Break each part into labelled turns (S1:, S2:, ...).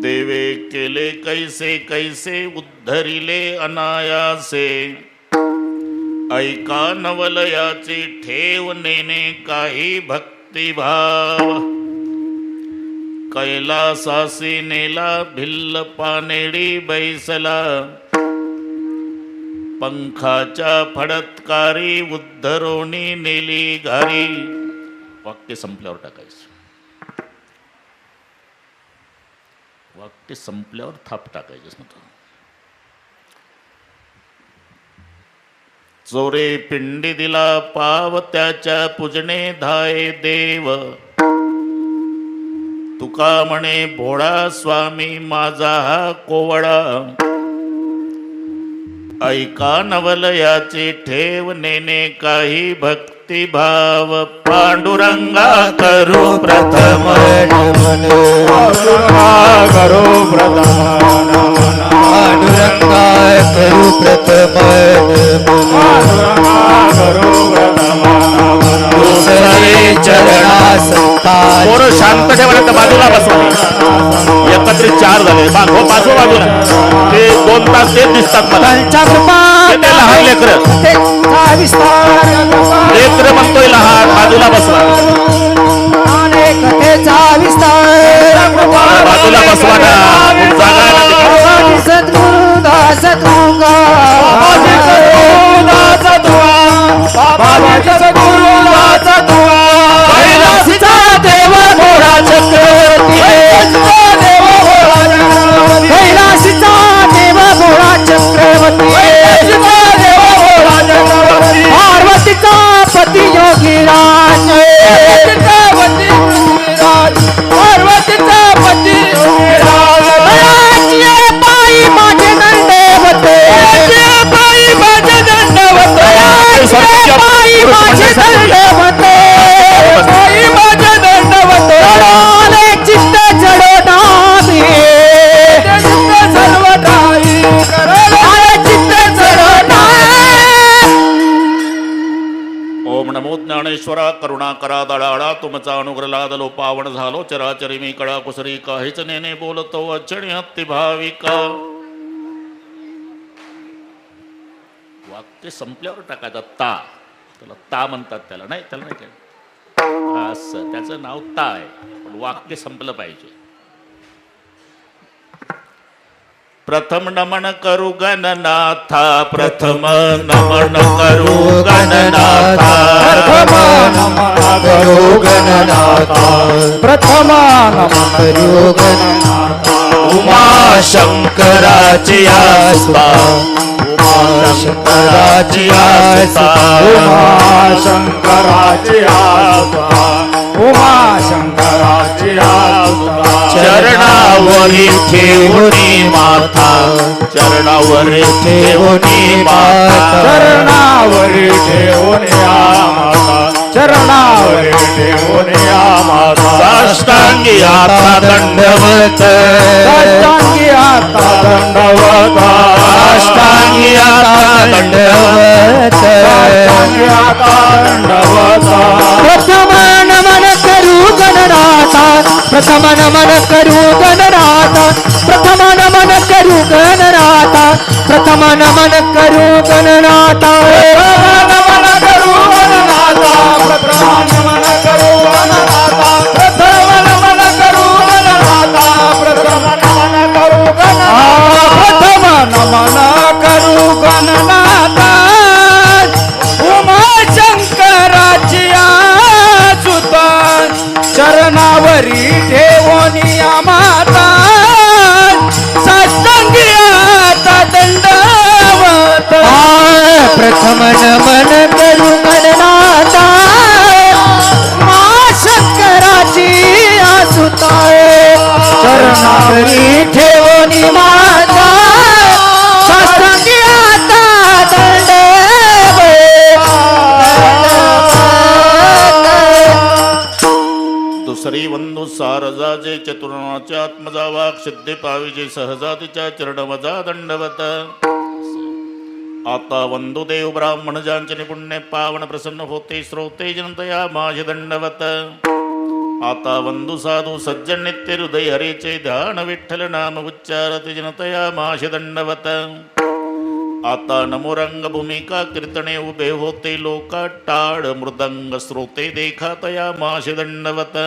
S1: देवे केले कैसे कैसे उद्धरिले अनायासे, ऐका नवलयाची ठेव नेने काही भक्तिभाव, कैलासासी नेला भिल्ल पानेडी बैसला, पंखाच्या फडतकारी उद्धरोणी नेली घारी. वाक्य संपल्यावर टाकायचं, वाक्य संपल्यावर थाप टाकायचं नव्हतं. चोरे पिंडी दिला पाव त्याच्या पूजने धाये देव, तुका म्हणे भोळा स्वामी माझा हा कोवळा, ऐका नवलयाची ठेव नेने काही भक्तिभाव, पांडुरंगा करू प्रथम
S2: करो प्रथम
S3: पांडुरंगा करू प्रथम
S2: करो प्रथम
S3: दुसरे चरणा संतान.
S1: पोरं शांत ठेवायला बाजूला बसवा. एकत्रित 4 झाले. पाचवं बाजूला ते 2 तास ते दिसतात मला. ते लहान लेकरं म्हणतोय लहान, बाजूला बसवा. बाजूला बसवा ना, जागा आहे ना.
S3: सद्गुरुदास तुंगा कैलासीचा देव भोळा चक्रवर्ती, कैलासीचा देव भोळा चक्रवर्ती, पार्वतीचा पती योगीराज, पार्वतीचा पती योगीराज, पायी माझे दंडवते, पायी माझे दंडवते, पायी माझे दंडवते, पायी माझे दंडवते, आले चित्त चढवणारी, चित्त चढवणारी, आले चित्त चढवणारी.
S1: ओम नमो ज्ञानेश्वरा करुणा करा दळाळा, तुमचा अनुग्रह लादलो पावन झालो, चराचरी मी कळा कुसरी काहीच नेने बोलतो अचणी हत्ती भाविका. वाक्य संपल्यावर टाकायचा ता, त्याला ता म्हणतात, त्याला नाही, त्याला नाही काय असं, त्याचं नाव ता आहे, पण वाक्य संपलं पाहिजे. प्रथम नमन करू गणनाथा, प्रथम नमन करू गणनाथा,
S3: प्रथम नमन करो गणनाथा, प्रथम नमन करो गणनाथा,
S1: उमा शंकराची आस्था, उमा शंकराची आस्था,
S2: उमा शंकराची आस्था, उमा शंकराची आस्था,
S1: चरणावरी ठेवणी माथा, चरणावरी ठेवणी माथा,
S2: चरणावरी ठेवून या माता, चरणावरी ठेवून या माता,
S1: साष्टांगी आता दंडवत,
S2: साष्टांगी आता दंडवत,
S1: साष्टांगी आता दंडवत,
S2: साष्टांगी आता दंडवत.
S3: प्रथम नमन करू गणनाथा, प्रथम नमन करू गणनाथा, प्रथम नमन करू गणनाथा, प्रथम नमन करू गणनाथा,
S2: नमन करू गणनाथा, प्रथम नमन करू गणनाथा, प्रथम नमन करू गणनाथा, प्रथम नमन करू गणनाथा, प्रथम नमन करू गणनाथा, उमा शंकराची आसुता, चरणावरी ठेवणी माता, साष्टांगी आता दंडवत.
S3: प्रथम नमन करू गणनाथा, मा शंकराची आसुता, चरणावरी ठेवणी माता, साष्टांगी आता दंडवत.
S1: दुसरी वंदू सारजाचे चतुर्णाचे आत्मजा वाक सिद्धी पाविजे सहजातीच्या चरणवजा दंडवत. आता वंदुदेव ब्राह्मण ज्यांचे निपुण्य पावन प्रसन्न होते श्रोते जनतया माझे दंडवत. आता वंदु साधू सज्जन नित्य हृदय हरेचे ध्यान विठ्ठल नाम उच्चारत जनतया माश दंडवत. आता नमो रंग भूमिका कीर्तने उभे होते लोका टाळ मृदंग श्रोते देखातया माश दंडवत.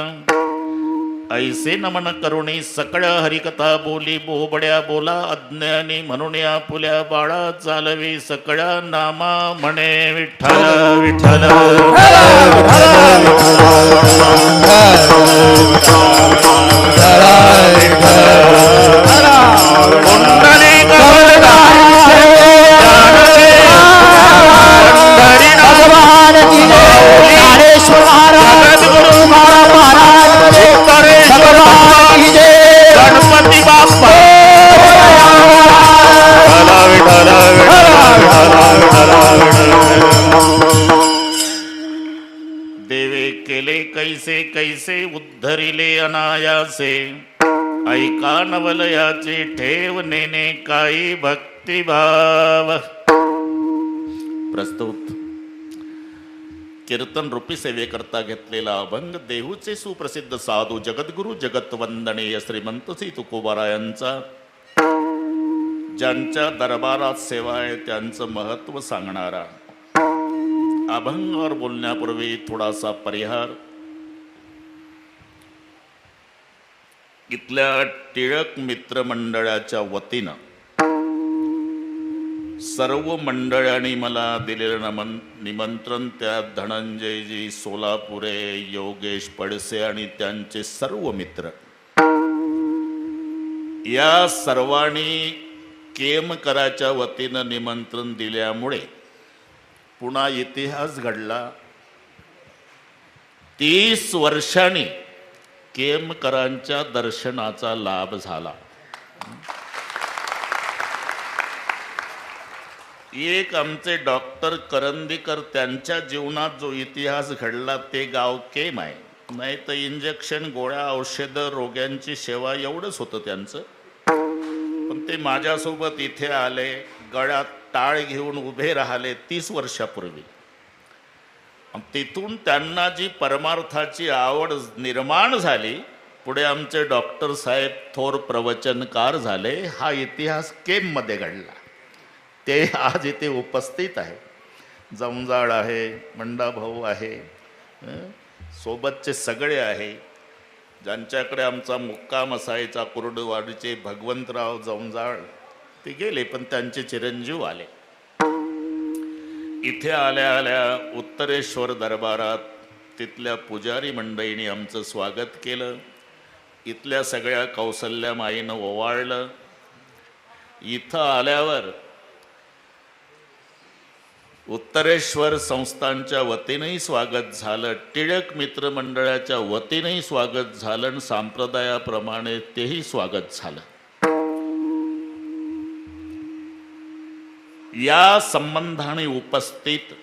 S1: ऐसे नमन करुणी सकळ हरिकथा बोली बोबड्या बोला अज्ञानी म्हणून आपुल्या बाळा चालवी सकळा नामा म्हणे विठ्ठल विठ्ठल.
S3: भगवान की जय. ज्ञानेश्वर महाराज गुरु महाराज भगवान की जय.
S1: गणपती बाप्पा देवे केले कैसे कैसे उद्धरिले अनायासे. ऐका नवलयाचे ठेव नेने काही भक्तिभाव. प्रस्तुत कीर्तन रूपी सेवेकरता घेतलेला अभंग देहूचे सुप्रसिद्ध साधू जगद्गुरु जगतवंदनीय श्रीमंत श्री तुकोबारायांचा, ज्यांच्या दरबारात सेवा आहे त्यांचं महत्व सांगणारा. अभंगावर बोलण्यापूर्वी थोडासा परिहार. इथल्या टिळक मित्र मंडळाच्या वतीनं सर्व मंडळांनी मला दिलेलं निमंत्रण, त्यात धनंजयजी सोलापुरे, योगेश पडसे आणि त्यांचे सर्व मित्र, या सर्वांनी केमकराच्या वतीनं निमंत्रण दिल्यामुळे पुन्हा इतिहास घडला. 30 वर्षांनी केमकरांच्या दर्शनाचा लाभ झाला. एक आमचे डॉक्टर करंदीकर, त्यांच्या जीवनात जो इतिहास घडला ते गाव केम आहे. नाही तर इंजेक्शन, गोळ्या, औषधं, रोग्यांची सेवा एवढंच होतं त्यांचं. पण ते माझ्यासोबत इथे आले, गळ्यात टाळ घेऊन उभे राहिले 30 वर्षापूर्वी. तिथून त्यांना जी परमार्थाची आवड निर्माण झाली, पुढे आमचे डॉक्टर साहेब थोर प्रवचनकार झाले. हा इतिहास केममध्ये घडला. ते आज इथे उपस्थित आहे. जमजाळ आहे, मंडाभाऊ आहे, सोबतचे सगळे आहे. ज्यांच्याकडे आमचा मुक्काम असायचा कुर्डवाडीचे भगवंतराव जमजाळ, ते गेले पण त्यांचे चिरंजीव आले. इथे आल्या आल्या उत्तरेश्वर दरबारात तिथल्या पुजारी मंडळींनी आमचं स्वागत केलं. इथल्या सगळ्या कौसल्यामाईनं ओवाळलं. इथं आल्यावर उत्तरेश्वर संस्थांच्या वतीनंही स्वागत झालं, टिळक मित्र मंडळाच्या वतीनंही स्वागत झालं आणि संप्रदायाप्रमाणे तेही स्वागत झालं. या संबंधाने उपस्थित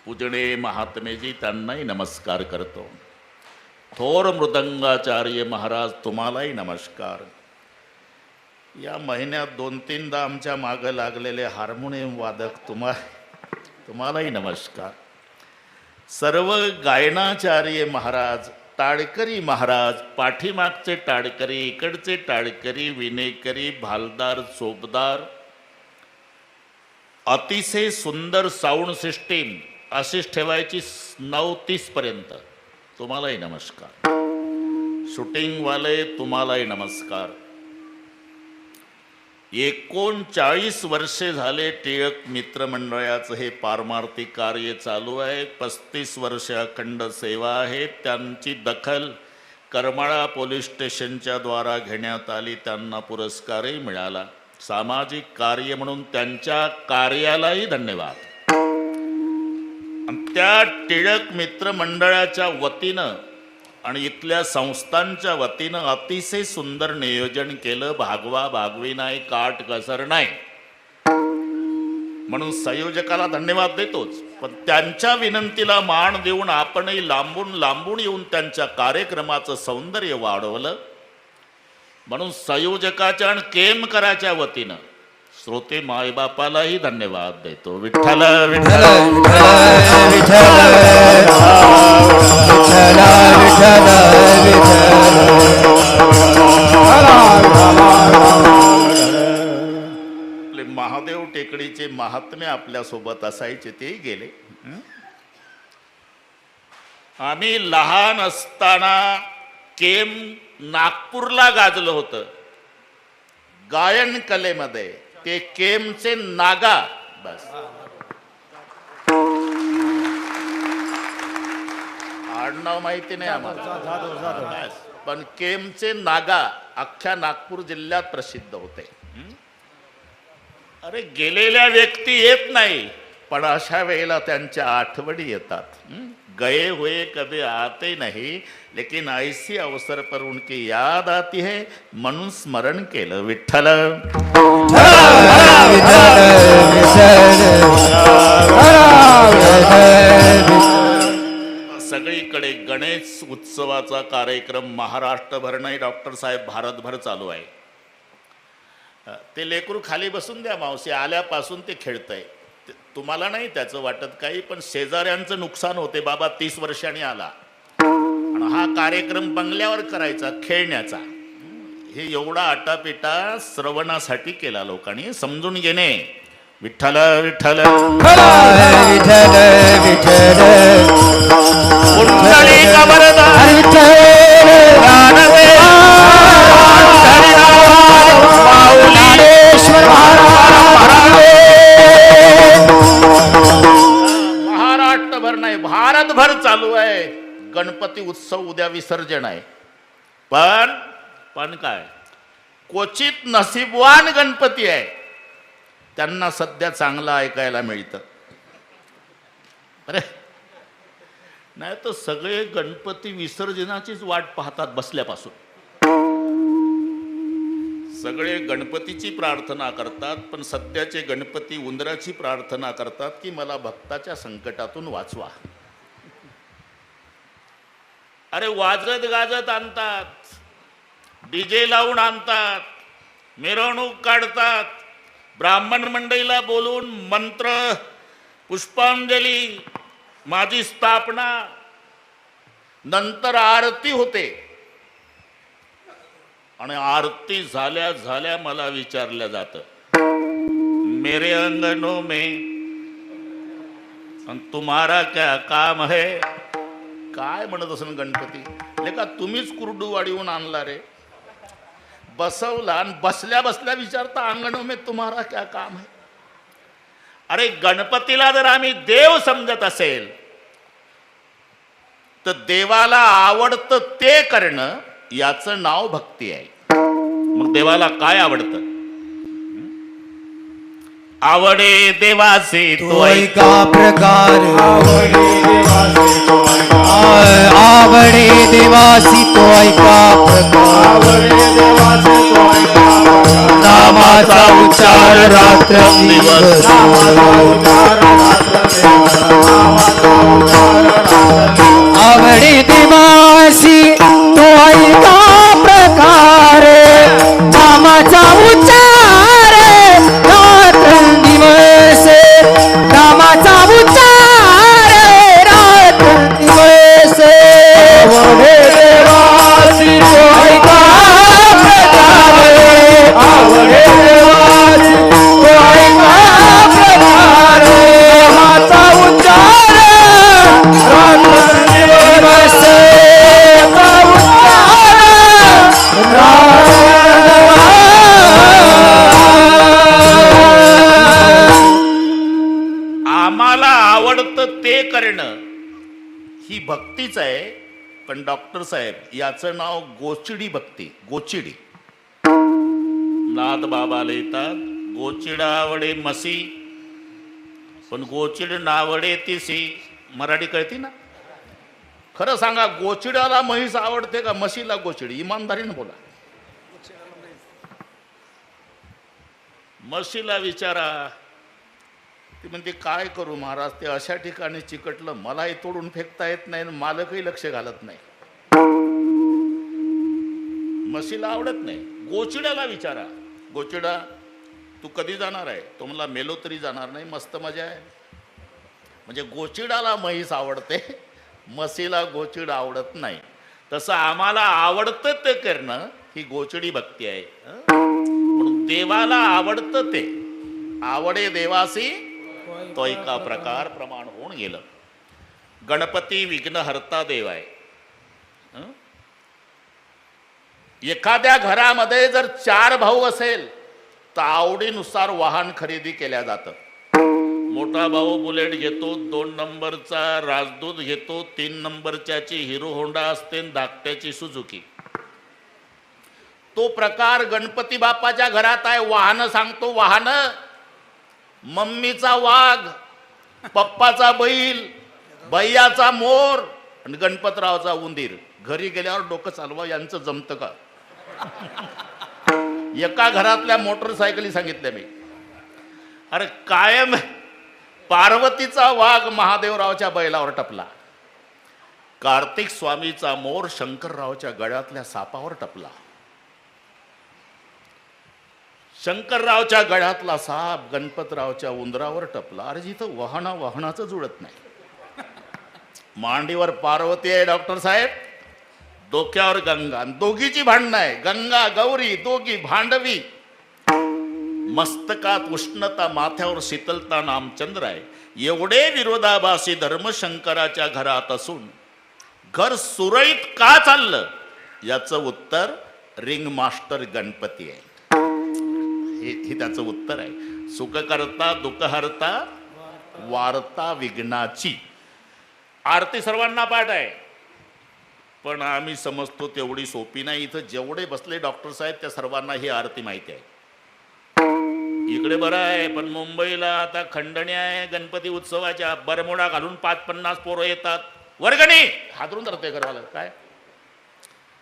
S1: पूजणे महात्मेजी, त्यांनाही नमस्कार करतो. थोर मृदंगाचार्य महाराज, तुम्हालाही नमस्कार. या महिन्यात 2-3दा आमच्या मागं लागलेले हार्मोनियम वादक, तुम्हालाही नमस्कार. सर्व गायनाचार्य महाराज, टाळकरी महाराज, पाठीमागचे टाळकरी, इकडचे टाळकरी, विनेकरी, भालदार, चोपदार, अतिशय सुंदर साऊंड सिस्टीम अशीच ठेवायची 9:30 पर्यंत, तुम्हालाही नमस्कार. शूटिंगवाले, तुम्हालाही नमस्कार. 39 वर्षे झाले टिळक मित्रमंडळाचं हे पारमार्थिक कार्य चालू आहे. 35 वर्ष अखंड सेवा आहे. त्यांची दखल करमाळा पोलीस स्टेशनच्या द्वारा घेण्यात आली. त्यांना पुरस्कारही मिळाला. सामाजिक कार्य म्हणून त्यांच्या कार्यालाही धन्यवाद. आणि त्या टिळक मित्रमंडळाच्या वतीनं आणि इथल्या संस्थांच्या वतीनं अतिशय सुंदर नियोजन केलं. भागवा भागवी नाही, काट कसर नाही, म्हणून संयोजकाला धन्यवाद देतोच. पण त्यांच्या विनंतीला मान देऊन आपणही लांबून लांबून येऊन त्यांच्या कार्यक्रमाचं सौंदर्य वाढवलं. म्हणून संयोजकाच्या आणि केमकराच्या वतीनं श्रोते मायबापालाही धन्यवाद देतो. विठ्ठल
S2: विठ्ठल
S1: विठ्ठल
S2: विठ्ठल विठ्ठल
S1: आपले महादेव टेकडीचे महात्मे आपल्या सोबत असायचे, तेही गेले. आम्ही लहान असताना केम नागपूरला गाजलं होतं गायन कलेमध्ये. ते केमचे नागा. बस आडनाव माहिती नाही आम्हाला, बस. पण केमचे नागा अख्ख्या नागपूर जिल्ह्यात प्रसिद्ध होते. अरे गेलेल्या व्यक्ती येत नाही, पण अशा वेळेला त्यांच्या आठवणी येतात. गए हुए कभी आते नहीं, लेकिन ऐसी अवसर पर उनकी याद आती है, म्हणून स्मरण केलं. विठ्ठल सगळीकडे गणेश उत्सवाचा कार्यक्रम महाराष्ट्रभर नाही, डॉक्टर साहेब भारतभर चालू आहे. ते लेकरू खाली बसून द्या, मावशी आल्यापासून ते खेळतंय. तुम्हाला नाही त्याचं वाटत काही, पण शेजाऱ्यांचं नुकसान होते. बाबा 30 वर्षांनी आला आणि हा कार्यक्रम बंगल्यावर करायचा खेळण्याचा. हे एवढा आटापिटा श्रवणासाठी केला लोकांनी, समजून घेणे. विठ्ठल विठ्ठल
S2: विठ्ठल विठ्ठल
S1: पुंडलिक वरदान महाराष्ट्रभर नाही, भारतभर चालू आहे. गणपती उत्सव उद्या विसर्जन आहे. पण काय, क्वचित नशीबवान गणपती आहे, त्यांना सध्या चांगलं ऐकायला मिळतं. अरे नाही तर सगळे गणपती विसर्जनाचीच वाट पाहतात बसल्यापासून. सगळे गणपतीची प्रार्थना करतात, पण सध्याचे गणपती उंदराची प्रार्थना करतात की मला भक्ताच्या संकटातून वाचवा. अरे वाजत गाजत आणतात, डीजे लावून आणतात, मिरवणूक काढतात, ब्राह्मण मंडळीला बोलून मंत्र, पुष्पांजली, माझी स्थापना, नंतर आरती होते. आणि आरती झाल्या झाल्या मला विचारलं जातं, मेरे अंगनों में तुम्हारा क्या काम है. काय म्हणत असेल गणपती, लेका तुम्हीच कुरडू वाढवून आणला रे, बसवला आणि बसल्या बसल्या विचारता अंगणों में तुम्हारा क्या काम है. अरे गणपतीला जर आम्ही देव समजत असेल तर देवाला आवडतं ते करणं याचं नाव भक्ती आहे. मग देवाला काय आवडतं? आवडे देवाचे तो
S2: ऐका प्रकार आवडे देवासी तो ऐका प्रकार नामाचा उच्चार रात्र दिवस आवडे देवासी तो ऐका प्रकार नामाचा उच्चार रात्र दिवस नामाचा उच्चार रात्र दिवस आवडे देवासी तो ऐका प्रकार आवडे देवासी तो ऐका प्रकार नामाचा उच्चार रात्र दिवस
S1: आम्हाला आवडतं ते करणं ही भक्तीच आहे. पण डॉक्टर साहेब याचं नाव गोचिडी भक्ती. गोचिडी नाथ बाबाला येतात, गोचिडा आवडे मसी पण गोचिड नावडे तिसी. मराठी कळती ना? खरं सांगा, गोचिडाला म्हैस आवडते का म्हशीला गोचिडी? इमानदारीने बोला. म्हशीला विचारा, ती म्हणते काय करू महाराज, ते अशा ठिकाणी चिकटलं, मलाही तोडून फेकता येत नाही, मालकही लक्ष घालत नाही. म्हशीला आवडत नाही. गोचिड्याला विचारा, गोचिडा तू कधी जाणार आहे? तो म्हणला मेलो तरी जाणार नाही, मस्त मजा आहे. म्हणजे गोचिडाला म्हैस आवडते, म्हशीला गोचिड आवडत नाही. तसं आम्हाला आवडतं ते करणं ही गोचिडी भक्ती आहे. म्हणून देवाला आवडतं ते आवडे देवासी तो एका प्रकार प्रमाण होऊन गेलं. गणपती विघ्नहर्ता देव आहे. एखाद्या घरामध्ये जर 4 भाऊ असेल तर आवडीनुसार वाहन खरेदी केल्या जातं. मोठा भाऊ बुलेट घेतो, 2 नंबरचा राजदूत घेतो, 3 नंबरच्याची हिरो होंडा असते, धाकट्याची सुझुकी. तो प्रकार गणपती बाप्पाच्या घरात आहे. वाहन सांगतो, वाहन मम्मीचा वाघ, पप्पाचा बैल, भैयाचा मोर आणि गणपतरावचा उंदीर. घरी गेल्यावर डोकं चालवा, यांचं जमतं का? एका घरातल्या मोटरसायकली सांगितल्या मी. अरे कायम पार्वतीचा वाघ महादेवरावच्या बैलावर टपला, कार्तिक स्वामीचा मोर शंकररावच्या गळ्यातल्या सापावर टपला, शंकररावच्या गळ्यातला साप गणपतरावच्या उंदरावर टपला. अरे जिथं वाहनाचं जुळत नाही. मांडीवर पार्वती आहे डॉक्टर साहेब, डोक्यावर गंगा, दोघीची भांडणं आहे. गंगा गौरी दोघी भांडवी. मस्तकात उष्णता, माथ्यावर शीतलता, नामचंद्र आहे. एवढे विरोधाभासी धर्म शंकराच्या घरात असून घर सुरळीत का चाललं याचं उत्तर रिंग मास्टर गणपती आहे. हे त्याचं उत्तर आहे. सुख करता दुःख हरता वार्ता विघ्नाची. आरती सर्वांना पाठ आहे, पण आम्ही समजतो तेवढी सोपी नाही. इथं जेवढे बसले डॉक्टर साहेब त्या सर्वांना ही आरती माहिती आहे. इकडे बरं आहे, पण मुंबईला आता खंडणी आहे गणपती उत्सवाच्या. बरमोडा घालून 5-50 पोरं येतात. वर्गणी हादरून धरते घरवाला. काय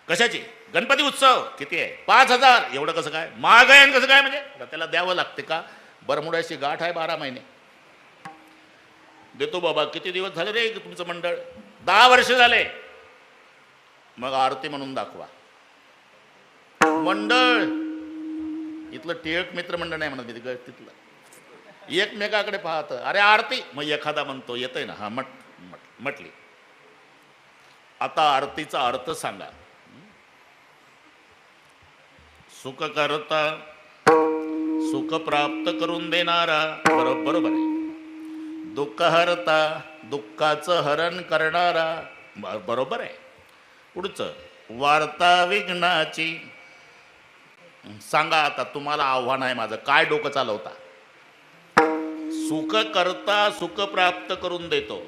S1: कशाची? गणपती उत्सव किती आहे? 5,000. एवढं कसं काय? महाग आहे कसं काय? म्हणजे त्याला द्यावं लागते का? बरमुड्याची गाठ आहे 12 महिने. देतो बाबा. किती दिवस झाले रे तुमचं मंडळ? 10 वर्ष झाले. मग आरती म्हणून दाखवा. मंडळ इथलं टिळक मित्र मंडळ नाही म्हणत मी, तिथलं एकमेकाकडे पाहत. अरे आरती. मग एखादा म्हणतो येतंय ना, हा म्हटली. आता आरतीचा अर्थ सांगा. सुख करता सुख प्राप्त करून देणारा, बरोबर आहे. दुःख हरता दुःखाचं हरण करणारा, बरोबर आहे. पुढचं वार्ता विघ्नाची. सांगा आता, तुम्हाला आव्हान आहे माझं, काय डोकं चालवता? सुख करता सुख प्राप्त करून देतो,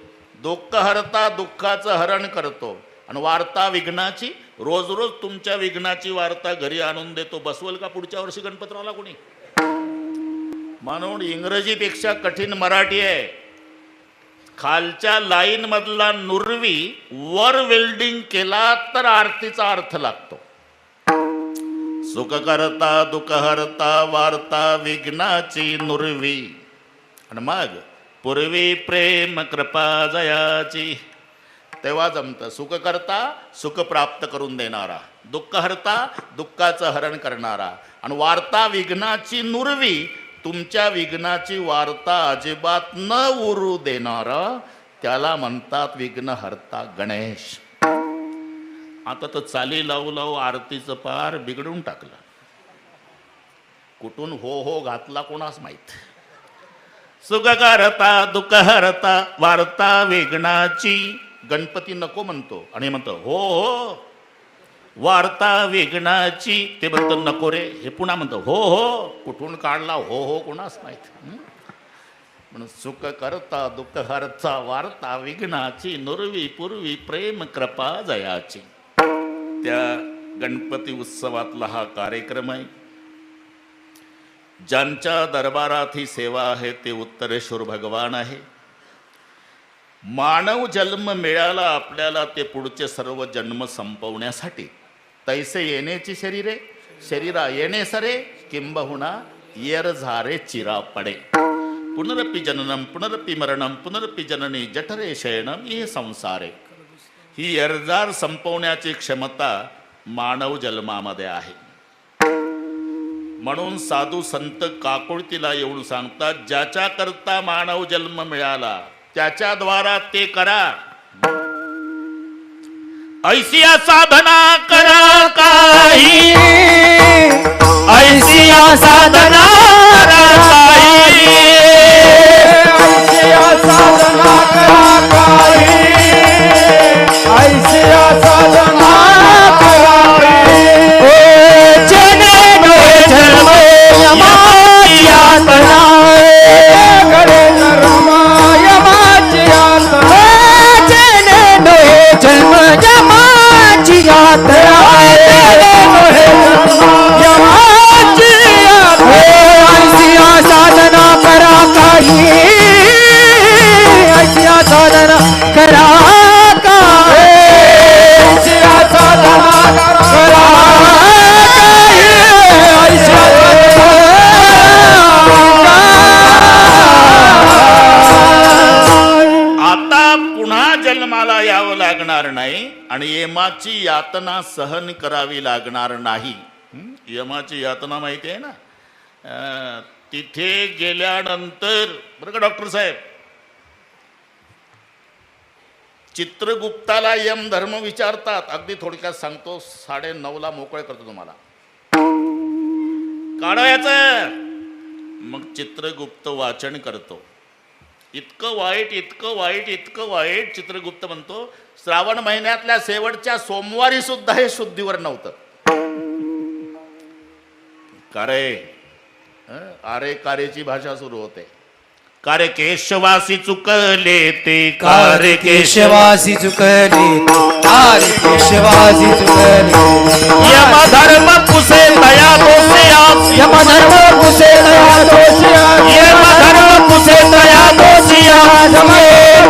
S1: दुःख हरता दुःखाचं हरण करतो, आणि वार्ता विघ्नाची, रोज रोज तुमच्या विघ्नाची वार्ता घरी आणून देतो. बसवल का पुढच्या वर्षी गणपतरावला कोणी? म्हणून इंग्रजीपेक्षा कठीण मराठी आहे. खालच्या लाईन मधला नुरवी वर वेल्डिंग केला तर आरतीचा अर्थ लागतो. सुख करता दुःख हरता वार्ता विघ्नाची नुरवी, आणि मग पूर्वी प्रेम कृपा जयाची. तेव्हा जमतं. सुख करता सुख प्राप्त करून देणारा, दुःख हरता दुःखाचं हरण करणारा, आणि वार्ता विघ्नाची नुरवी, तुमच्या विघ्नाची वार्ता अजिबात न उरू देणारा, त्याला म्हणतात विघ्नहर्ता गणेश. आता तर चाली लावू लावू आरतीचं पार बिघडून टाकलं. कुठून हो हो घातला कोणास माहित. सुख करता दुःख हरता वार्ता विघ्नाची. गणपती नको म्हणतो आणि म्हणतो हो हो वार्ता विघ्नाची. ते म्हणतो नको रे, हे पुन्हा म्हणतो हो हो. कुठून काढला हो हो कोणास माहित. म्हणून सुख करता दुःख हरता वार्ता विघ्नाची, नुरवी पूर्वी प्रेम कृपा जयाची. त्या गणपती उत्सवातला हा कार्यक्रम आहे. ज्यांच्या दरबारात ही सेवा आहे ते उत्तरेश्वर भगवान आहे. मानव जन्म मिळाला आपल्याला ते पुढचे सर्व जन्म संपवण्यासाठी. तैसे येण्याची शरीरे शरीरा येणे सरे, किंबहुना येर झारे चिरा पडे. पुनरपि जननम पुनरपि मरणम पुनरपि जननी जठरे शयनम हे संसारे. ही एरजार संपवण्याची क्षमता मानव जन्मामध्ये आहे. म्हणून साधू संत काकुळतीला एवढं सांगतात, ज्याच्या करता मानव जन्म मिळाला त्याच्या द्वारा ते करा, ऐसिया साधना करा काही,
S2: ऐसिया साधना करा काही, ऐसिया साधना करा काही, ऐसिया साधना करा काही. जेणे डोळे जन्म यमाची यातना, गडे नरमा यमाची यातना, जेणे डोळे जन्म यमाची यात्रा, जेणे डोळे जन्म यमाची यात्रा. ऐसिया साधना करा काही, ऐसिया साधना करा काही, ऐसिया साधना करा काही, ऐसिया
S1: आता पुन्हा जन्माला यावं लागणार नाही आणि यमाची यातना सहन करावी लागणार नाही. यमाची यातना माहिती आहे ना? तिथे गेल्यानंतर बरं का डॉक्टर साहेब, चित्रगुप्ताला यम धर्म विचारतात. अगदी थोडक्यात सांगतो, 9:30ला मोकळे करतो तुम्हाला, काढायचं. मग चित्रगुप्त वाचन करतो. इतकं वाईट, इतकं वाईट, इतकं वाईट. चित्रगुप्त म्हणतो, श्रावण महिन्यातल्या शेवटच्या सोमवारी सुद्धा हे शुद्धीवर नव्हतं. आरे कारेची भाषा सुरू होते. कारे केशवासी चुकले ते,
S2: कारे केशवासी चुकले, कारे केशवासी चुकले.
S1: यम धर्म पुसे तया दोषिया,
S2: यम धर्म पुसे तया दोषिया,
S1: यम धर्म पुसे तया दोषिया,
S2: यम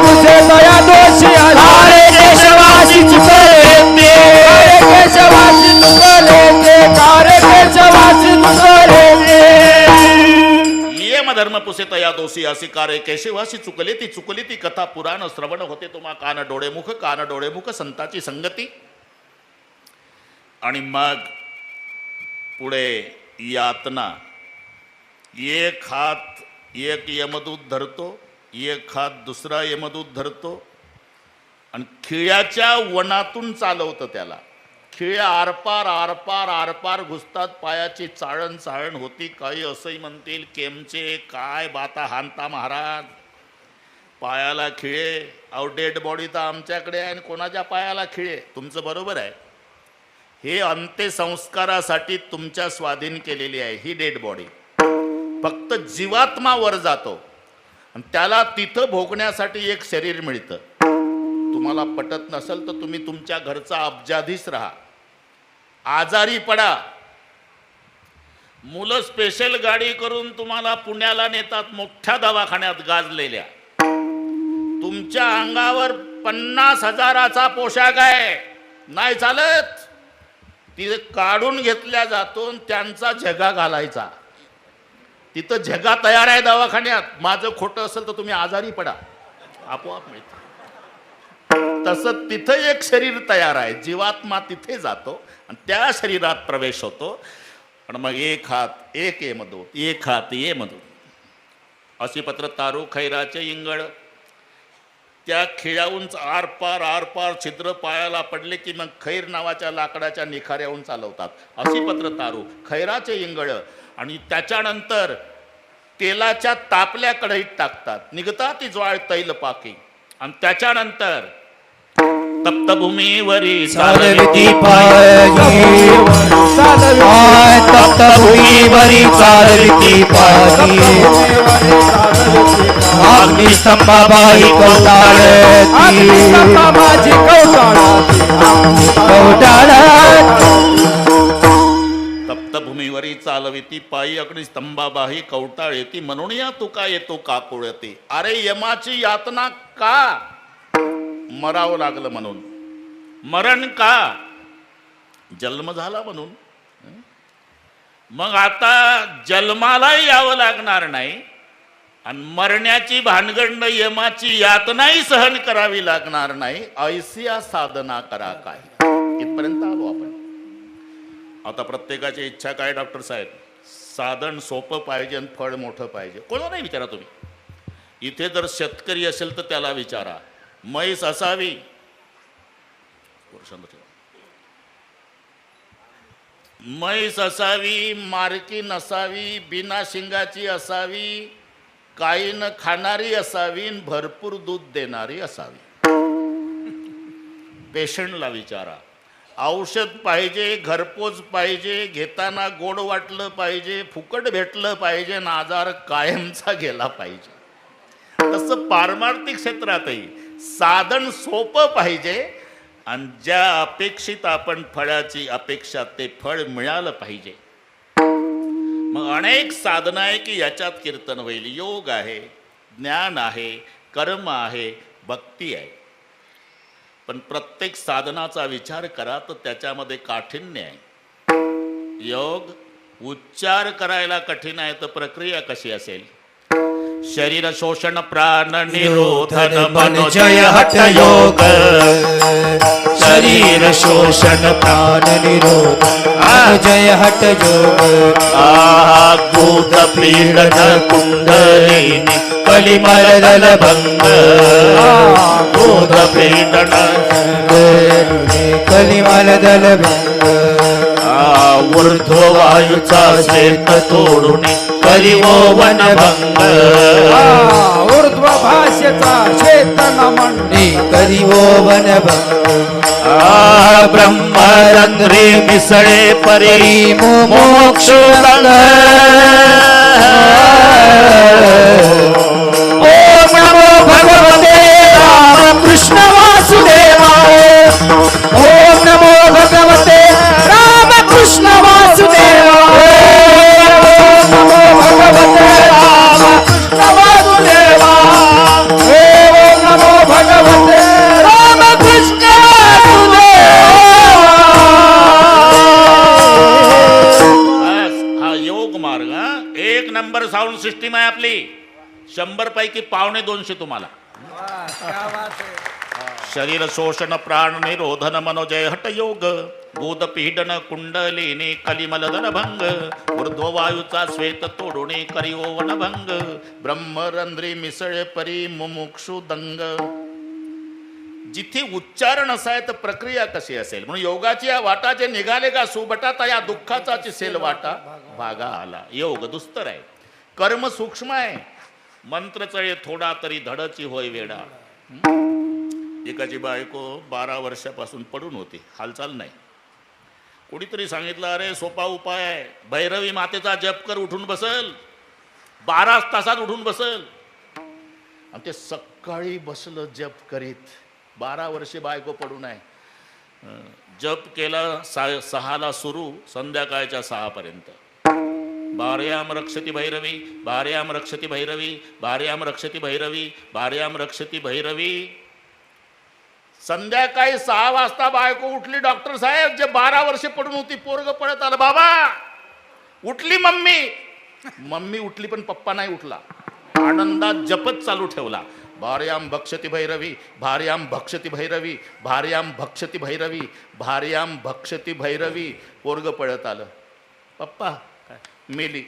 S2: पुसे तया दोषिया. कारे केशवासी चुकले ते, कारे केशवासी चुकले ते, कारे केशवासी चुकले ते.
S1: यम धर्म पुसे तया दोषी अशी कारे केशवासी चुकले ती कथा पुराण श्रवण होते तुम्हा कान डोळे मुख संताची संगती. आणि मग पुढे यातना. एक हात एक यमदूत धरतो, एक हात दुसरा यमदूत धरतो आणि खिळ्याच्या वनातून चालवतं त्याला. खिळ्या आरपार आरपार आरपार घुसतात. पायाची चाळण होती. काही असंही म्हणतील, केमचे काय बाता हानता महाराज, पायाला खिळे. अहो डेड बॉडी तर आमच्याकडे आहे आणि कोणाच्या पायाला खिळे. तुमचं बरोबर आहे, हे अंत्यसंस्कारासाठी तुमच्या स्वाधीन केलेली आहे ही डेड बॉडी. फक्त जीवात्मा वर जातो आणि त्याला तिथं भोगण्यासाठी एक शरीर मिळतं. तुम्हाला पटत नसेल तर तुम्ही तुमच्या घरचा अब्जाधीश राहा, आजारी पडा, मुलं स्पेशल गाडी करून तुम्हाला पुण्याला नेतात, मोठ्या दवाखान्यात गाजलेल्या. तुमच्या अंगावर 50,000चा पोशाख आहे, नाही चालत, तिथे काढून घेतल्या जातो, त्यांचा झगा घालायचा. तिथं झगा तयार आहे दवाखान्यात. माझं खोटं असेल तर तुम्ही आजारी पडा, आपोआप मिळतं. तसं तिथं एक शरीर तयार आहे, जीवात्मा तिथे जातो आणि त्या शरीरात प्रवेश होतो. आणि मग एक हात एक यमदूत, एक हात यमदूत, अशी पत्र तारू खैराचे इंगळ. त्या खिळ्याहून आरपार आरपार छिद्र पायाला पडले की मग खैर नावाच्या लाकडाच्या निखाऱ्याहून चालवतात. अशी पत्र तारू खैराचे इंगळ. आणि त्याच्यानंतर तेलाच्या तापल्या कढईत टाकतात, निघतात ती ज्वाळ तैल पाकी. आणि त्याच्यानंतर तप्तभूमीवरी
S2: चालविती पायी, तप्तभूमीवरी चालविती पायी, अग्निस्तंभाबाई कवटाळती,
S1: तप्तभूमीवरी चालविती पायी अग्निस्तंभाबाई कवटाळती, म्हणून या तुका येतो काकुळती. अरे यमाची यातना का? मरावं लागलं म्हणून. मरण का? जन्म झाला म्हणून. मग आता जन्मालाही यावं लागणार नाही आणि मरण्याची भानगड यमाची यातनाही सहन करावी लागणार नाही. ऐसिया साधना करा काय. इथपर्यंत आलो आपण. आता प्रत्येकाची इच्छा काय डॉक्टर साहेब? साधन सोपं पाहिजे आणि फळ मोठं पाहिजे. कोणालाही विचारा तुम्ही. इथे जर शेतकरी असेल तर त्याला विचारा. म्हैस असावी, म्हैस असावी, मारकी नसावी, बिना शिंगाची असावी, काही न खाणारी असावी, भरपूर दूध देणारी असावी. पेशंटला विचारा. औषध पाहिजे, घरपोच पाहिजे, घेताना गोड वाटलं पाहिजे, फुकट भेटलं पाहिजे आणि आजार कायमचा गेला पाहिजे. तसं पारमार्थिक क्षेत्रातही साधन सोपं पाहिजे आणि ज्या अपेक्षित आपण फळाची अपेक्षा ते फळ मिळालं पाहिजे. मग अनेक साधनं आहे की याच्यात कीर्तन होईल. योग आहे, ज्ञान आहे, कर्म आहे, भक्ती आहे. पण प्रत्येक साधनाचा विचार करा तर त्याच्यामध्ये काठिण्य आहे. योग उच्चार करायला कठीण आहे तर प्रक्रिया कशी असेल? शरीर शोषण प्राण निरोधन मनोजय हठ योग.
S3: शरीर शोषण प्राण निरोधन जय हठ योग.
S1: दूत पीडन कुंडलिनी कलिमल भंग. दूत पीडन
S3: कलिमल दल भंग.
S1: ऊर्ध्ववायूचा शेत तोडून करिवो वनभंग.
S2: ऊर्ध्व भाषेचा चेतन मंडी
S3: करिवो वनभंग.
S1: ब्रह्मरंध्री मिसळे परी मोक्ष रंग.
S3: ओम नमो भगवते राम कृष्ण वासुदेवाय. ओम नमो भगवते राम कृष्ण वासुदेवाय. ओम नमो भगवते राम कृष्ण वासुदेवाय. ओम नमो भगवते राम कृष्ण वासुदेवाय.
S1: हा योग मार्ग. एक नंबर साऊंड सिस्टीम आहे आपली. 100 पैकी 125 तुम्हाला. शरीर शोषण प्राण निरोधन मनोजय हठ योग. बोध पीडन कुंडलिनी कलिमल भंग. ऊर्ध्ववायूचा श्वेत तोडुणे करिओ वनभंग. ब्रह्मरंध्री मिसळे परी मुमुक्षु दंग. जिथे उच्चारण असाय तर प्रक्रिया कशी असेल? म्हणून योगाची या वाटा जे निघाले का सुबटाता या दुःखाचा चिसेल वाटा भागा आला. योग दुस्तर आहे, कर्म सूक्ष्म आहे. मंत्र चळे थोडा तरी धडची होय वेडा. एकाची बायको 12 वर्षापासून पडून होती, हालचाल नाही. कोणीतरी सांगितलं अरे सोपा उपाय आहे, भैरवी मातेचा जप कर, उठून बसल. 12 तासात उठून बसल. आणि ते सकाळी बसलं जप करीत. 12 वर्षे बायको पडून आहे. जप केला 6ला सुरू, संध्याकाळच्या 6 पर्यंत. भार्याम रक्षती भैरवी, भार्याम रक्षती भैरवी, भार्याम रक्षती भैरवी, भार्याम रक्षती भैरवी. संध्याकाळी 6 वाजता बायको उठली. डॉक्टर साहेब जे 12 वर्षे पडून होती पोरग पळत आलं. बाबा उठली मम्मी. मम्मी उठली पण पप्पा नाही उठला. आनंदात जपत चालू ठेवला. भार्याम भक्षती भैरवी, भार्याम भक्षती भैरवी, भार्याम भक्षती भैरवी, भार्याम भक्षती भैरवी. पोरग पळत आलं. पप्पा मेली.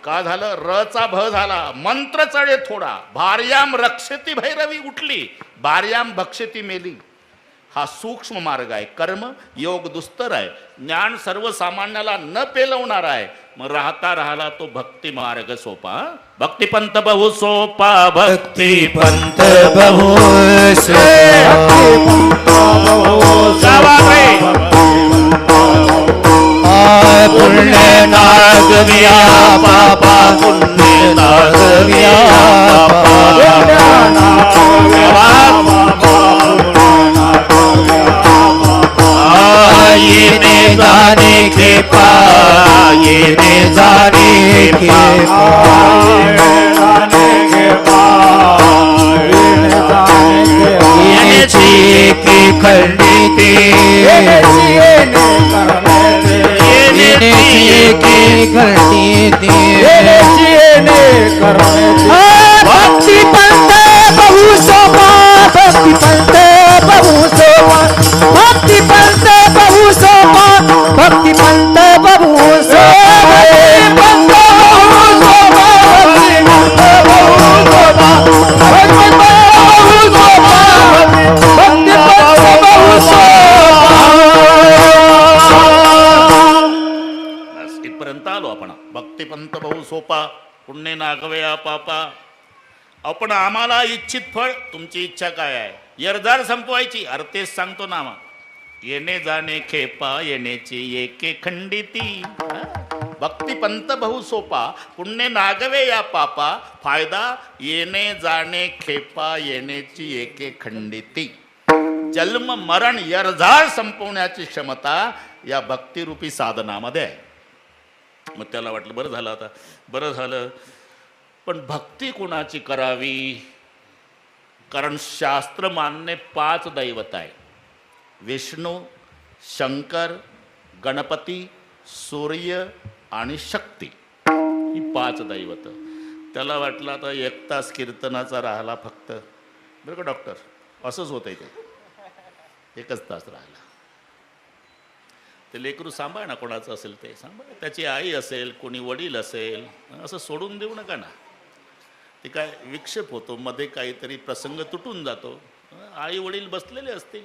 S1: का झालं? रचा भ झाला. मंत्र चढे थोडा. भार्याम रक्षती भैरवी उठली, भार्याम भक्षती मेली. हा सूक्ष्म मार्ग आहे. कर्म योग दुस्तर आहे. ज्ञान सर्वसामान्याला न पेलवणार आहे. मग राहता राहिला तो भक्ती मार्ग सोपा. भक्तिपंत बहु सोपा,
S3: भक्तिपंत बहु पुण्य नागव्या पापा, पुण्य नागव्या ये जाने के पाए, ये जाने के ये ची की खंडिते, भक्ति पंथ बहु सोपा, भक्ति पंथ बहु सोपा, भक्ति पंथ बहु सोपा, भक्ति पंथ बहु सोपा.
S1: पर्यंत आलो आपण. भक्तिपंत बहु सोपा, पुण्य नागवया पापा. आपण आम्हाला इच्छित फळ, तुमची इच्छा काय आहे? यरदार संपवायची. अरे तेच सांगतो ना मग. येणे जाणे खेपा, येण्याची एके खंडिती. भक्तिपंत बहु सोपा, पुण्य नागवे या पापा. फायदा येणे जाणे खेपा, येण्याची एके खंडिती. जन्म मरण यरझाळ संपवण्याची क्षमता या भक्तिरूपी साधनामध्ये आहे. मग त्याला वाटलं बरं झालं, आता बरं झालं. पण भक्ती कोणाची करावी? कारण शास्त्र मान्य 5 दैवत आहे. विष्णू, शंकर, गणपती, सूर्य आणि शक्ती, ही 5 दैवत. त्याला वाटलं आता 1 तास कीर्तनाचा राहिला फक्त. बरं का डॉक्टर, असंच होतंय ते. 1च तास राहिला. ते लेकरू सांभाळ ना, कोणाचं असेल ते सांभाळ. त्याची आई असेल, कोणी वडील असेल, असं सोडून देऊ नका ना. ते काय विक्षेप होतो, मध्ये काहीतरी प्रसंग तुटून जातो. आई वडील बसलेले असतील,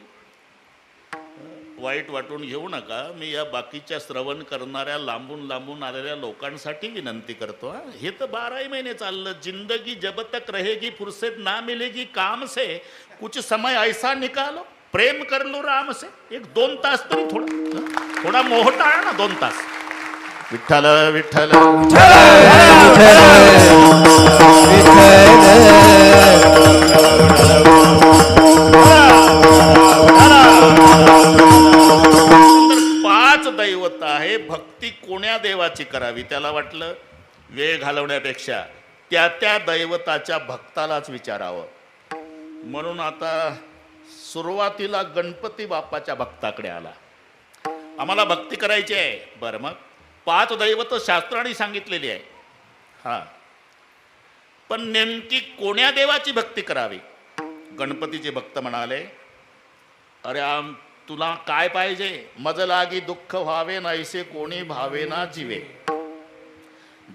S1: वाईट वाटून घेऊ नका. मी या बाकीच्या श्रवण करणाऱ्या लांबून लांबून आलेल्या लोकांसाठी विनंती करतो. हे तर 12 महिने चाललं. जिंदगी जब तक रहेगी फुर्सत ना मिलेगी काम से, कुछ समय ऐसा निकालो प्रेम कर लो राम से. 1-2 तास तरी थोडा मोह टाळा ना. 2 तास. विठ्ठल विठ्ठल दैवत आहे. भक्ती कोण्या देवाची करावी? त्याला वाटलं वेळ घालवण्यापेक्षा त्या दैवताच्या भक्तालाच विचारावं. म्हणून आता सुरुवातीला गणपती बाप्पाच्या भक्ताकडे आला. आम्हाला भक्ती करायची आहे. बरं, मग 5 दैवत शास्त्राने सांगितलेली आहे. हां, पण नेमकी कोण्या देवाची भक्ती करावी? गणपतीचे भक्त म्हणाले, अरे तुला काय पाहिजे? मज लागी दुःख व्हावे नाहीसे कोणी भावे ना जीवे.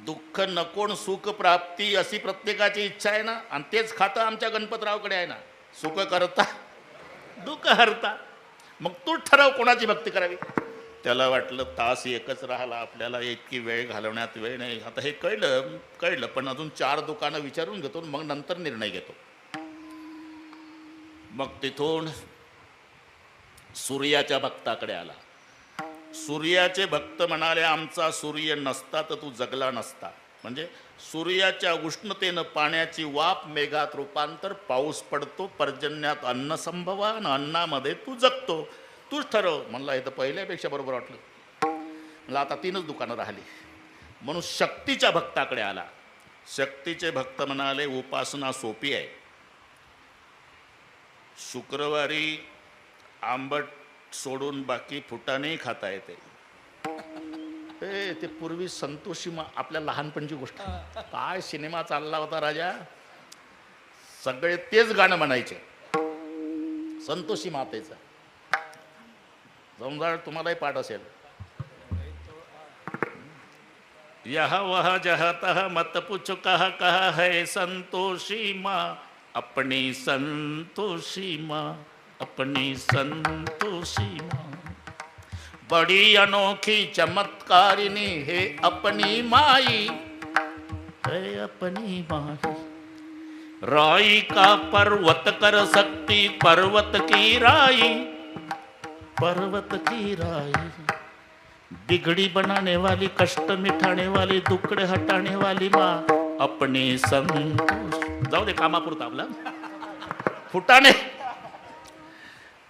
S1: दुःख नकोण सुख प्राप्ती अशी प्रत्येकाची इच्छा आहे ना. आणि तेच खातं आमच्या गणपतरावकडे आहे ना. सुख करता दुःख हरता. मग तू ठरव कोणाची भक्ती करावी. त्याला वाटलं तास 1च राहिला, आपल्याला इतकी वेळ घालवण्यात वेळ नाही. आता हे कळलं पण अजून 4 दुकानं विचारून घेतो, मग नंतर निर्णय घेतो. मग तिथून सूर्याच्या भक्ताकडे आला. सूर्याचे भक्त म्हणाले, आमचा सूर्य नसता तर तू जगला नसता. म्हणजे सूर्याच्या उष्णतेनं पाण्याची वाफ मेघात रूपांतर, पाऊस पडतो, पर्जन्यात अन्न संभवा, आणि अन्नामध्ये तू जगतो. तूच ठरव. म्हणला हे तर पहिल्यापेक्षा बरोबर वाटलं. म्हणलं आता 3च दुकानं राहिली. म्हणून शक्तीच्या भक्ताकडे आला. शक्तीचे भक्त म्हणाले, उपासना सोपी आहे. शुक्रवारी आंबट सोडून बाकी फुटाणे खाता येते. ते पूर्वी संतोषी आपल्या लहानपणची गोष्ट. काय सिनेमा चालला होता राजा, सगळे तेच गाणं म्हणायचे संतोषी मातेचं. समजा तुम्हालाही पाठ असेल. यह वह जह तह मत पूछ कहा कहा है संतोषी माँ, अपनी संतोषी माँ, अपनी संतोषी माँ. बड़ी अनोखी चमत्कारिणी है अपनी माई, है अपनी माई. राई का पर्वत कर सकती पर्वत की राई, पर्वत की राई. बिगड़ी बनाने वाली, कष्ट मिटाने वाली, दुखड़े हटाने वाली माँ, अपनी संतोष. जाऊ दे कामापुरता आपला.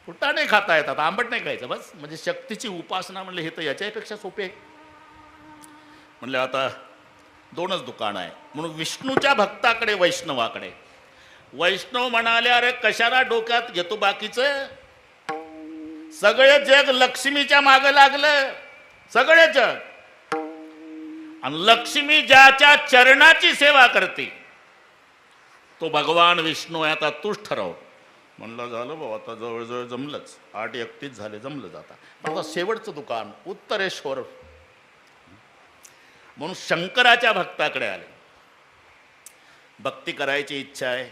S1: फुटाणे खाता येतात, आंबट नाही खायचं बस. म्हणजे शक्तीची उपासना म्हणले हे तर याच्यापेक्षा सोपे आहे. म्हणले आता 2च दुकान आहे. म्हणून विष्णूच्या भक्ताकडे, वैष्णवाकडे. वैष्णव म्हणाले, अरे कशाला डोक्यात घेतो बाकीचं? सगळे जग लक्ष्मीच्या मागे लागलं, सगळे जग. आणि लक्ष्मी ज्याच्या चरणाची सेवा करते तो भगवान विष्णू आहे. आता तूच ठरव. म्हणलं झालं भाऊ, आता जवळजवळ जमलंच. 8:31 झाले, जमलं जाता. पण आता शेवटचं दुकान उत्तरेश्वर. म्हणून शंकराच्या भक्ताकडे आले. भक्ती करायची इच्छा आहे.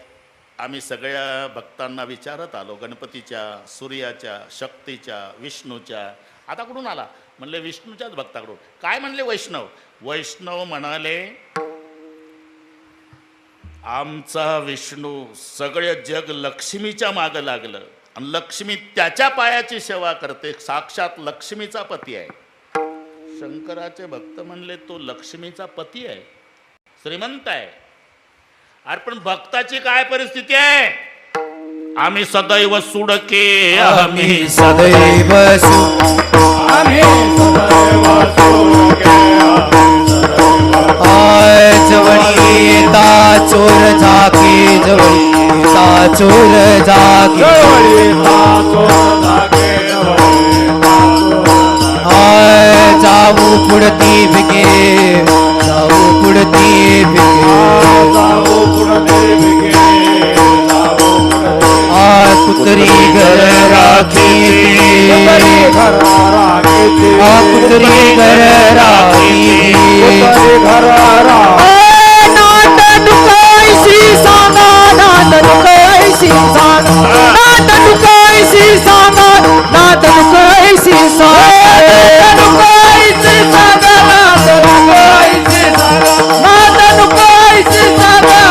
S1: आम्ही सगळ्या भक्तांना विचारत आलो, गणपतीच्या, सूर्याच्या, शक्तीच्या, विष्णूच्या. आता कुठून आला? म्हणले विष्णूच्याच भक्ताकडून. काय म्हणले वैष्णव? वैष्णव म्हणाले आमचा विष्णू सगळे जग लक्ष्मीच्या मागं लागलं आणि लक्ष्मी त्याच्या पायाची सेवा करते, साक्षात लक्ष्मीचा पती आहे. शंकराचे भक्त म्हणले तो लक्ष्मीचा पती आहे, श्रीमंत आहे. अरे पण भक्ताची काय परिस्थिती आहे? आम्ही सदैव सुडके,
S3: आम्ही सदैव
S2: आम्ही सदैव सुडके,
S3: आय जवळी येता चोर जागे, जवळी येता चोर जागे, आय जाऊ पुढती भिगे, जाऊ पुढती भिगे, आय कुत्री घर राखी, कुत्री घर राखी, नाट नुकायशी सांगा, नाट नुकायशी सांगा, नाट नुकायशी सांगा, नाट नुकायशी सांगा, नुकायशी सांगा, नाट नुकायशी सांगा, नाट नुकायशी सांगा,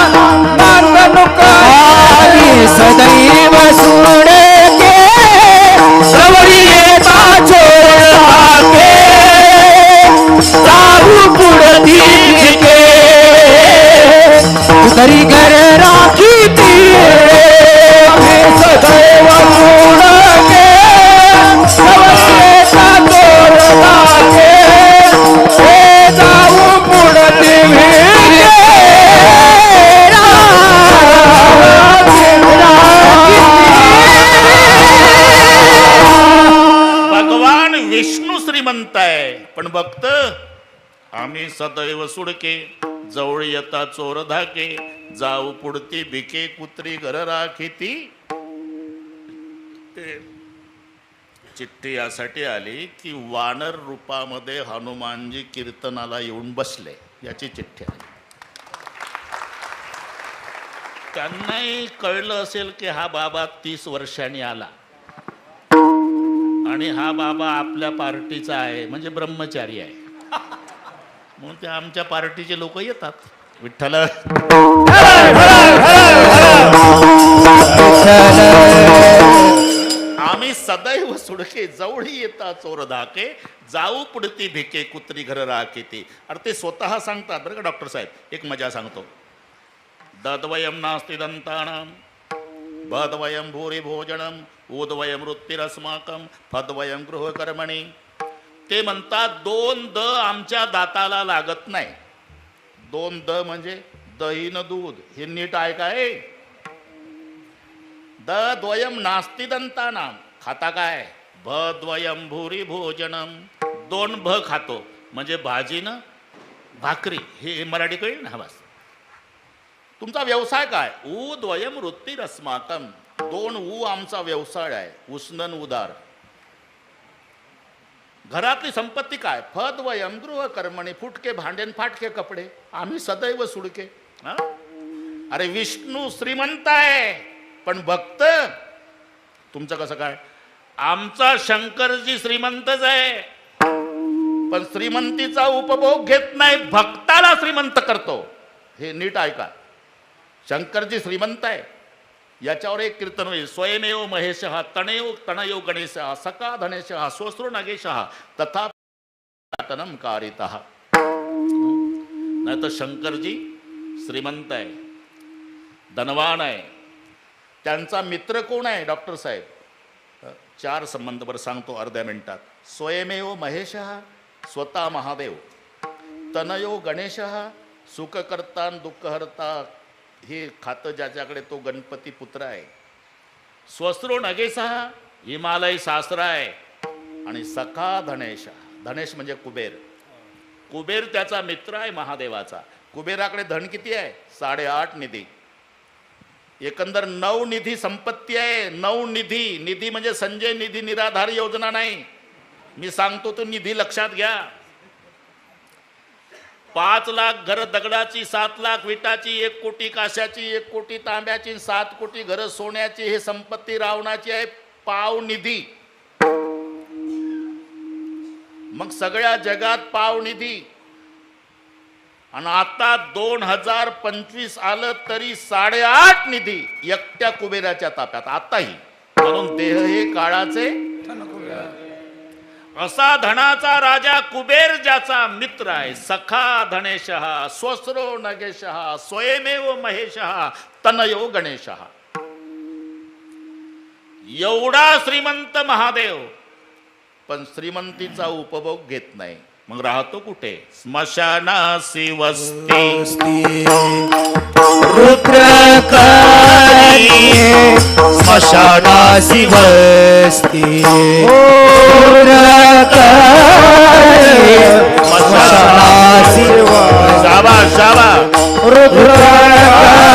S3: नाट नुकायशी सदैव सुडके, जवळी येता चोर जागे, जाऊ पुढती भिगे, तरी घर राखी ती, सदैव सुडके, जवळी येता चोर जागे, जाऊ पुढती भिगे,
S1: भगवान विष्णू श्रीमंत आहे पण भक्त आम्ही सदैव सुडके, जवळ येता चोर धाके, जाऊ पुढती भिके, कुत्री घर राखीती. ते चिठ्ठी यासाठी आली की वानर रूपामध्ये हनुमानजी कीर्तनाला येऊन बसले, याची चिठ्ठी आली. त्यांनाही कळलं असेल की हा बाबा 30 वर्षांनी आला आणि हा बाबा आपल्या पार्टीचा आहे, म्हणजे ब्रह्मचारी आहे. म्हणून ते आमच्या पार्टीचे लोक येतात. विठ्ठल आम्ही सदैव सुडके, जवळी येता चोर धाके, जाऊ पुढती भिके, कुत्री घर राखीती. अरे ते स्वतः सांगतात बरं का डॉक्टर साहेब. एक मजा सांगतो. दद्वयम नास्ति दंतानाम, बद्वयम भूरि भोजनम, उद्वयम वृत्तिरस्माकम, फद्वयम गृहकर्मणी. ते म्हणतात 2 द आमच्या दाताला लागत नाही. 2 द म्हणजे दही न दूध. हे नीट ऐकाय. द्वयम नास्ति दंतानाम, खाता काय? भद्वयम भूरि भोजनम, 2 भ खातो म्हणजे भाजी न भाकरी. हे मराठी कळेल ना? बस. तुमचा व्यवसाय काय? उद्वयम वृत्तिरस्माकम, 2 ऊ आमचा व्यवसाय आहे, उष्णन उदार. घरातली संपत्ती काय? फद्वयम गृहकर्मणी, फुटके भांडेन फाटके कपडे, आम्ही सदैव सुडके. अरे विष्णू श्रीमंत आहे पण भक्त तुमचं कसं काय? आमचा शंकरजी श्रीमंतच आहे पण श्रीमंतीचा उपभोग घेत नाही, भक्ताला श्रीमंत करतो. हे नीट ऐका. शंकरजी श्रीमंत आहे. याच्यावर एक कीर्तन होईल. स्वयमेव महेशः तनयो गणेशः सका धनेशः स्वश्रू नगेशः तथा तनम कारितः. नाही तर शंकरजी श्रीमंत आहे, धनवान आहे. त्यांचा मित्र कोण आहे डॉक्टर साहेब? 4 संबंध बरं सांगतो अर्ध्या मिनिटात. स्वयमेव महेशः, स्वतः महादेव. तनयो गणेशः, सुखकर्ता दुःखहर्ता, हे खातं ज्याच्याकडे तो गणपती पुत्र आहे. स्वस्रो नगेशः, हिमालय सासरा आहे. आणि सखा धनेश, धनेश म्हणजे कुबेर. कुबेर त्याचा मित्र आहे महादेवाचा. कुबेराकडे धन किती आहे? 8.5 निधी. एकंदर 9 निधी संपत्ती आहे. 9 निधी. निधी म्हणजे संजय निधी निराधार योजना नाही. मी सांगतो तो निधी लक्षात घ्या. 5 लाख घर दगडाची, 7 लाख विटाची, 1 कोटी काशाची, 1 कोटी तांब्याची, 7 कोटी घर सोन्याची. हे संपत्ती रावणाची आहे. पाव निधी. मग सगळ्या जगात पावनिधी, आणि आता 2025 आलं तरी 8.5 निधी एकट्या कुबेराच्या ताप्यात आताही. म्हणून देह हे काळाचे असा धनाचा राजा कुबेर ज्याचा मित्र आहे. सखा धनेशः स्वस्रो नगेशः स्वयमेव महेशः तनयो गणेशः. एवढा श्रीमंत महादेव, पण श्रीमंतीचा उपभोग घेत नाही. मग राहतो कुठे? स्मशानासी वस्ती
S3: रुद्रकारी स्मशानासी वस्ती रुद्रकारी स्मशानासी
S1: शाबास शाबास.
S3: रुद्रकारी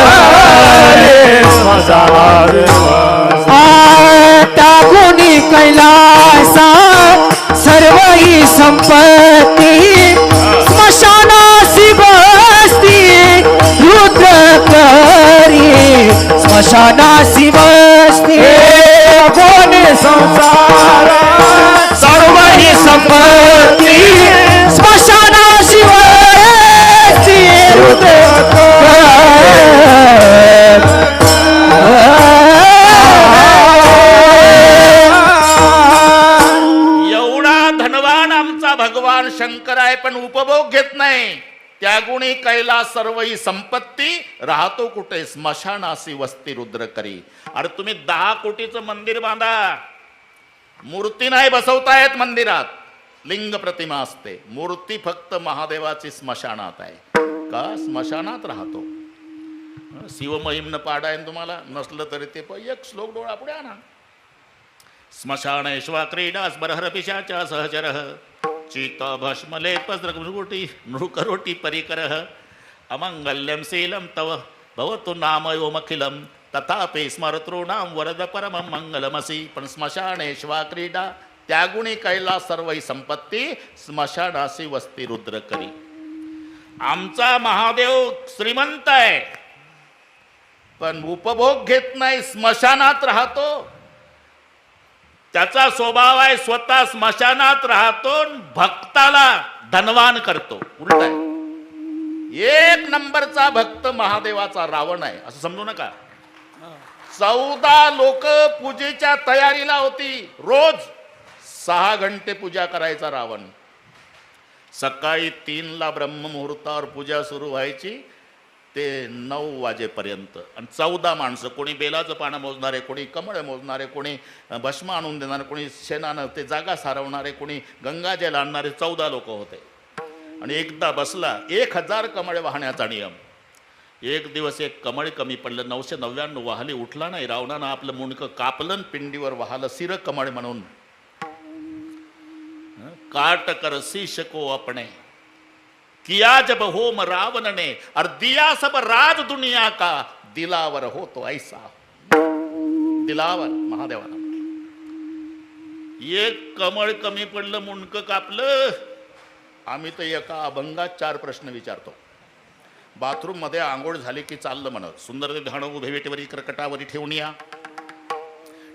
S3: स्मशानासी टाकुनी कैलासा सर्व ही संपत्ती स्मशानासी वस्ती रुद्रकारी स्मशानासी वस्ती कोणी संसार सर्व ही संपत्ती स्मशानासी वस्ती
S1: भगवान शंकर आहे, पण उपभोग घेत नाही. त्यागुणी कैलास सर्व ही संपत्ती, राहतो कुठे? स्मशानासी वस्ती रुद्र करी. अरे तुम्ही 10 कोटीचं मंदिर बांधा, मूर्ती नाही बसवता येत मंदिरात, लिंग प्रतिमा असते. मूर्ती फक्त महादेवाची स्मशानात आहे. का? स्मशानात राहतो. शिवमहिमन पाडायन तुम्हाला नसलं तरी ते एक श्लोक डोळा पुढे आणा. स्मशानेश्वा क्रीडा स्मरहर पिशाचा सहचरः चित्त भस्मलेपस्रकुटी नृकरोटी परिकरः अमंगल्यं शीलं तव भवतु नामयोमखिलं तथापि स्मरतॄणां वरद परमं मंगलमसि. पण स्मशानेश्वा क्रीडा, त्यागुणी कैलास सर्व ही संपत्ती स्मशानासी वस्ती रुद्र करी. आमचा महादेव श्रीमंत आहे, पण उपभोग घेत नाही, स्मशानात राहतो. त्याचा स्वभाव आहे स्वतः स्मशानात राहतो, भक्ताला धनवान करतो. उलट आहे. 1 नंबरचा भक्त महादेवाचा रावण आहे असं समजू नका. 14 लोक पूजेच्या तयारीला होती. रोज 6 घंटे पूजा करायचा रावण. सकाळी 3ला ब्रह्ममुहूर्तावर पूजा सुरू व्हायची ते 9 वाजेपर्यंत. आणि 14 माणसं, कोणी बेलाचं पानं मोजणारे, कोणी कमळ मोजणारे, कोणी भस्म आणून देणारे, कोणी शेणानं ते जागा सारवणारे, कोणी गंगाजल आणणारे, 14 लोक होते. आणि एकदा बसला 1000 कमळ वाहण्याचा नियम. एक दिवस एक कमळ कमी पडलं, 999 वाहली. उठला नाही. रावणानं आपलं मुंडकं कापलं, पिंडीवर वाहलं सिर कमळ म्हणून. काट कर शीश को अपने किया जब होम रावण ने और दिया सब राज दुनिया का दिलावर हो तो ऐसा. दिलावर महादेवाला एक कमळ कमी पडलं, मुंडकं कापलं. आम्ही तर एका अभंगात 4 प्रश्न विचारतो. बाथरूम मध्ये आंघोळ झाली की चाललं म्हणत, सुंदर ते धाण उभे वेटेवरी कर्कटावरी ठेवून या.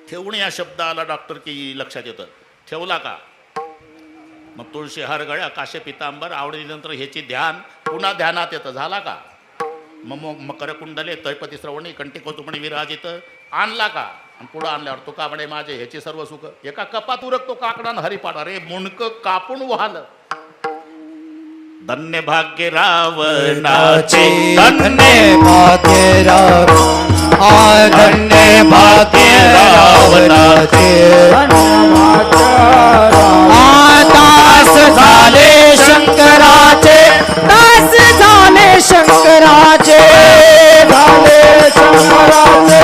S1: ठेवून या शब्द आला डॉक्टर की लक्षात येतं. ठेवला का? मग तुळशी हार गळ्या काशे पितांबर आवडीनंतर ह्याची ध्यान पुन्हा ध्यानात येतं. झाला का? मग मकर कुंडले तैपती श्रवणी कंठी कोतुमणी विराजित आणला का? आणि पुढं आणल्यावर तो काकडे माझे ह्याची सर्व सुख. एका कपात उरकतो काकडान हरिपाठ. अरे मुंडकं कापून वाहलं. धन्य भाग्य रावणाचे,
S3: धन्य भाग्य धन्य भाग्य रावणाचे. दास झाले शंकराचे, दास झाले शंकराचे, झाले शंकराचे,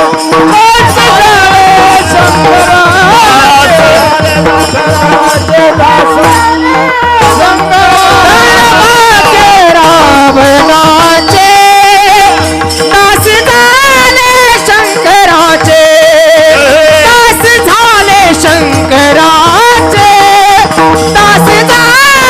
S3: दास झाले शंकराचे, दास शंकराचे रावणाचे, दास झाले शंकराचे, दास झाले शंकराचे, दास झाले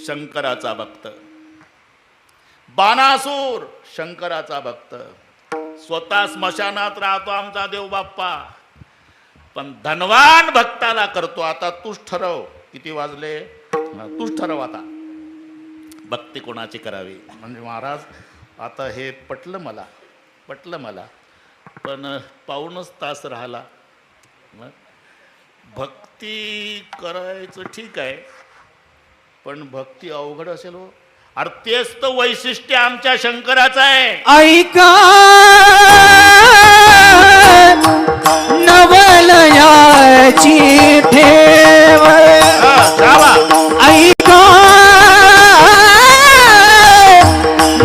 S1: शंकराचा भक्त, बाणासूर शंकराचा भक्त, स्वतः स्मशानात राहतो आमचा देव बाप्पा, पण धनवान भक्ताला करतो. आता तूच ठरव किती वाजले, तूच ठरव आता भक्ती कोणाची करावी. म्हणजे महाराज आता हे पटलं मला, पण पाऊणच तास राहिला. भक्ती करायचं ठीक आहे, पण भक्ती अवघड असेल हो. अरे तेच तर वैशिष्ट्य आमच्या शंकराचं आहे.
S3: ऐका नवलयाची ठेव, ऐका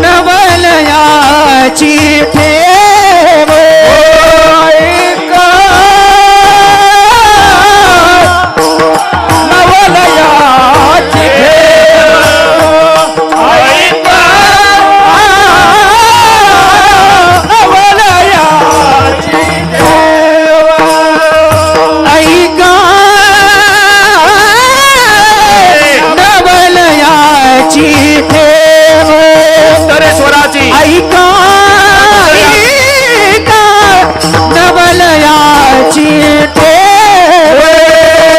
S3: नवलयाची ठेव, ऐका नवलयाची ऐका नवलयाची ठेव, ऐका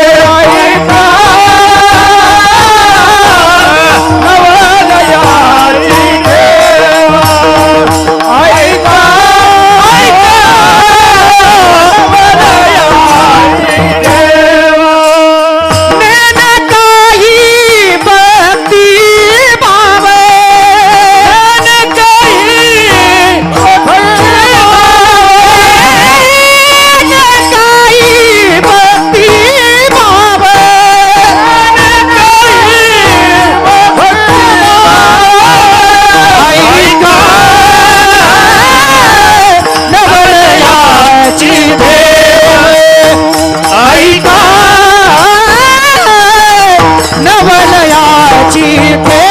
S3: नवलयाची ठेव, ऐका नवलयाची ठेव.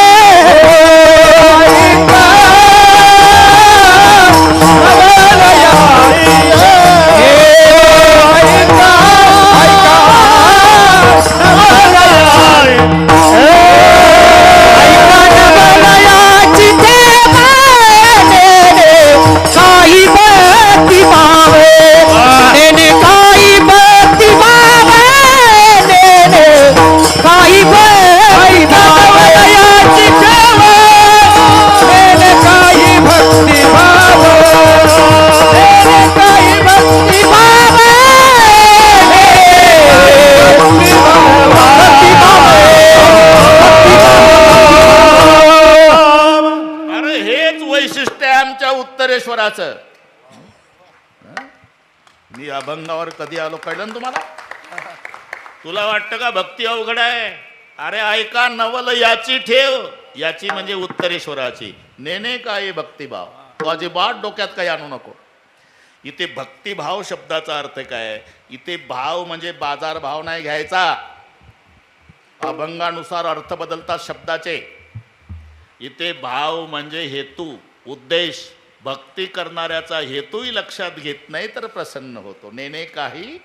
S3: नेन काही भक्ती भाव, नवलयाची काही भक्ती भावे, काही भक्ती भावे, काही नवलयाची ठेव, काही भक्ती भाव, काही भक्ती भाव,
S1: अरे हेच वैशिष्ट्य आहे आमच्या उत्तरेश्वराचं. मी अभंगावर कधी आलो कळलं ना तुम्हाला? तुला वाटतं का भक्ती अवघड आहे? अरे ऐका नवल याची ठेव, याची म्हणजे उत्तरेश्वराची. नेने काय भक्तिभाव, तो अजिबात डोक्यात काही आणू नको. इथे भक्तिभाव शब्दाचा अर्थ काय? इथे भाव म्हणजे बाजार भाव नाही घ्यायचा. अभंगानुसार अर्थ बदलतात शब्दाचे. इथे भाव म्हणजे हेतू, उद्देश. भक्ती करणाऱ्याचा हेतूही लक्षात घेत नाही तर प्रसन्न होतो. नेने काही,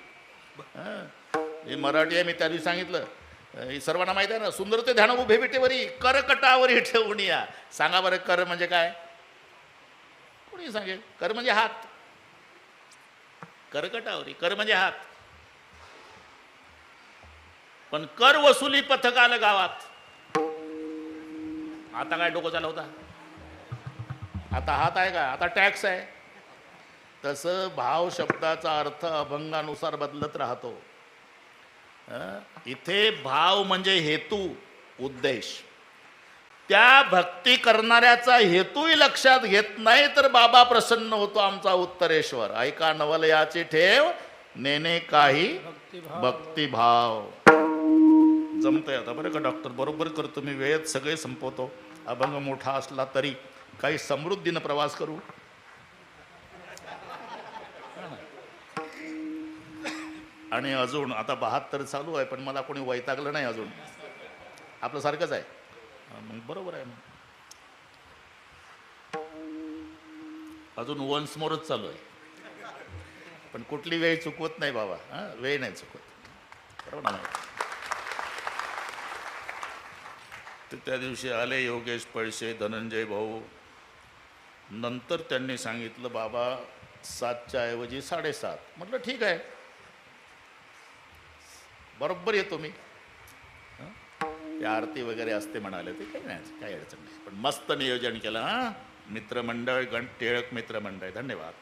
S1: हे मराठी आहे, मी त्या दिवशी सांगितलं. हे सर्वांना माहिती आहे ना, सुंदर ते ध्यान उभे भेटेवरी करकटावरी ठेवून या. सांगा बरं कर म्हणजे काय? कोणी सांगेल? कर म्हणजे हात. करकटावरी कर म्हणजे हात. पण कर वसुली पथक आलं गावात. आता काय डोकं चालवता? आता हात आहे का? आता टॅक्स आहे. तसं भाव शब्दाचा अर्थ अभंगानुसार बदलत राहतो. इथे भाव म्हणजे हेतू, उद्देश. त्या भक्ती करणाऱ्याचा हेतूही लक्षात घेत नाही तर बाबा प्रसन्न होतो आमचा उत्तरेश्वर. ऐका नवलयाची ठेव, नेने काही भक्तिभाव. जमतंय आता बरं का डॉक्टर? बरोबर करतो मी, वेळेत सगळे संपवतो. अभंग मोठा असला तरी काही समृद्धीनं प्रवास करू. आणि अजून आता 72 चालू आहे, पण मला कोणी वैतागलं नाही अजून. आपलं सारखंच आहे. मग बरोबर आहे. अजून वन्स मोरच चालू आहे, पण कुठली वेळ चुकवत नाही बाबा. वेळ नाही चुकवत, बरोबर ना? ते त्या दिवशी आले योगेश पळसे, धनंजय भाऊ. नंतर त्यांनी सांगितलं बाबा 7च्या ऐवजी 7:30. म्हटलं ठीक आहे, बरोबर येतो मी. ते आरती वगैरे असते म्हणाले, ते काही नाही, काही अडचण नाही. पण मस्त नियोजन केलं हां. मित्रमंडळ, टिळक मित्रमंडळ, धन्यवाद.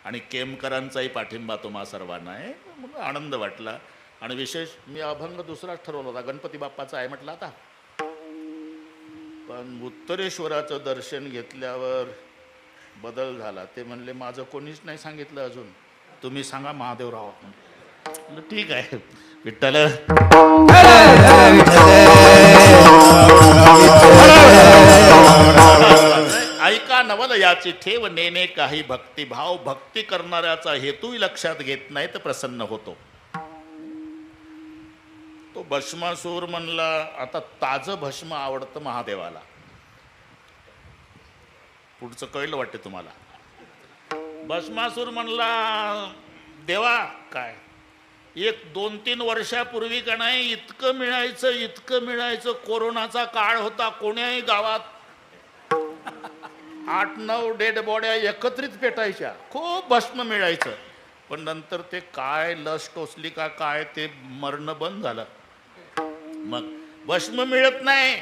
S1: आणि केमकरांचाही पाठिंबा तुम्हा सर्वांना आहे. मला आनंद वाटला. आणि विशेष मी अभंग दुसराच ठरवला होता, गणपती बाप्पाचा आहे म्हटलं आता. पण उत्तरेश्वराचं दर्शन घेतल्यावर बदल झाला. ते म्हणले माझं कोणीच नाही सांगितलं अजून, तुम्ही सांगा महादेवराव. म्हणलं ठीक आहे. विठ्ठल ऐका नवल याची ठेव, नेने काही भक्तिभाव. भक्ती करणाऱ्याचा हेतूही लक्षात घेत नाही तर प्रसन्न होतो. तो भस्मासूर म्हणला आता ताजं भस्म आवडतं महादेवाला. पुढचं कळलं वाटते तुम्हाला. भस्मासूर म्हणला देवा काय 1-2-3 वर्षापूर्वी का नाही इतकं मिळायचं. कोरोनाचा काळ होता, कोण्याही गावात 8-9 डेड बॉड्या एकत्रित पेटायच्या, खूप भस्म मिळायचं. पण नंतर ते काय लस टोचली का काय ते मरणं बंद झालं. मग भस्म मिळत नाही.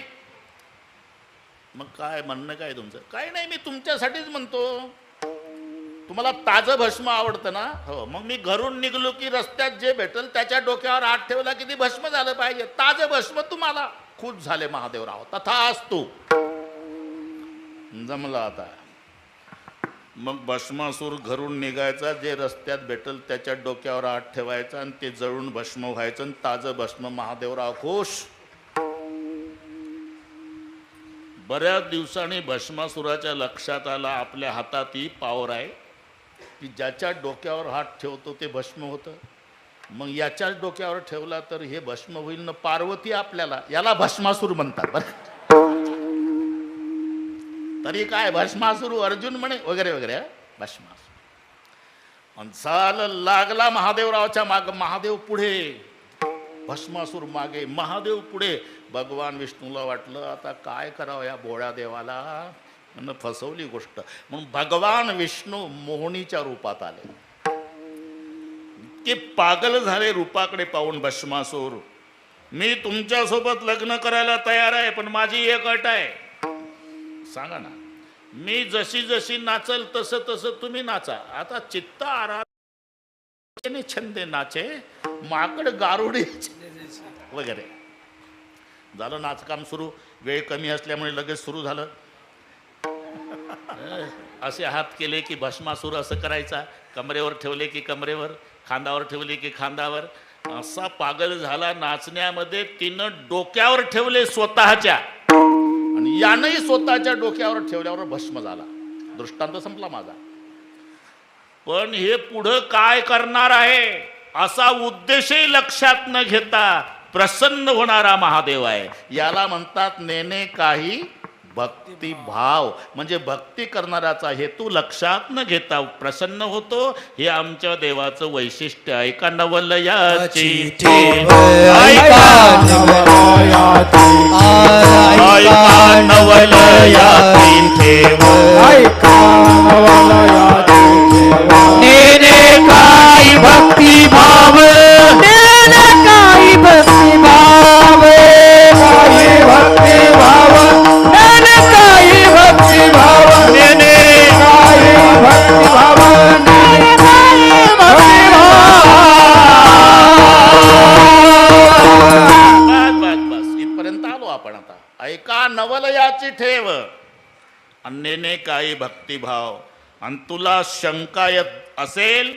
S1: मग काय म्हणणं काय तुमचं? काय नाही, मी तुमच्यासाठीच म्हणतो. तुम्हाला ताजं भस्म आवडतं ना? हो. मग मी घरून निघलो की रस्त्यात जे भेटल त्याच्या डोक्यावर हात ठेवला की ते भस्म झालं पाहिजे. ताजं भस्म तुम्हाला. खुश झाले महादेवराव. तथास्तु. जमलं आता. मग भस्मासूर घरून निघायचा, जे रस्त्यात भेटल त्याच्या डोक्यावर हात ठेवायचा आणि ते जळून भस्म व्हायचं आणि ताजं भस्म. महादेवराव खुश. बऱ्याच दिवसांनी भस्मासुराच्या लक्षात आला आपल्या हातात ही पावर आहे की ज्याच्या डोक्यावर हात ठेवतो ते भस्म होतं. मग याच्याच डोक्यावर ठेवला तर हे भस्म होईल ना. पार्वती आपल्याला, याला भस्मासूर म्हणतात बरं. तरी काय भस्मासूर अर्जुन म्हणे वगैरे वगैरे. भस्मासूर झालं. लागला महादेवरावच्या माग. महादेव पुढे, भस्मासूर मागे, महादेव पुढे. भगवान विष्णूला वाटलं आता काय करावं या भोळ्या देवाला. म्हणून फसवली गोष्ट. म्हणून भगवान विष्णू मोहनीच्या रूपात आले. ते पागल झाले रूपाकडे पाहून भस्मासूर. मी तुमच्यासोबत लग्न करायला तयार आहे, पण माझी एक अट आहे. सांगा ना. मी जशी जशी नाचल तसं तसं तुम्ही नाचा. आता चित्त आराधने छंदे नाचे, माकड गारुडी वगैरे. झालं नाचकाम सुरू. वेळ कमी असल्यामुळे लगेच सुरू झालं. असे हात केले की भस्मासूर असं करायचा, कमरेवर ठेवले की कमरेवर, खांदावर ठेवले की खांदावर. असा पागल झाला नाचण्यामध्ये. तिनं डोक्यावर ठेवले स्वतःच्या आणि यानंही स्वतःच्या डोक्यावर ठेवल्यावर भस्म झाला. दृष्टांत संपला माझा. पण हे पुढं काय करणार आहे असा उद्देशही लक्षात न घेता प्रसन्न होणारा महादेव आहे. याला म्हणतात नेने काही भक्तिभाव. म्हणजे भक्ती करणाऱ्याचा हेतू लक्षात न घेता प्रसन्न होतो. हे आमच्या देवाचं वैशिष्ट्य. ऐका नवलयाची ठेव, ऐका नवलयाची ठेव,
S3: नेने काही भक्तिभाव, नेने काही भक्तिभाव, काही भक्तिभाव, नेने काही भक्तिभाव, नेने काही भक्तिभाव, नेने काही भक्तिभाव.
S1: बस इथपर्यंत आलो आपण. आता ऐका नवलयाची ठेव, अन्यने काही भक्तिभाव. आणि तुला शंका येत असेल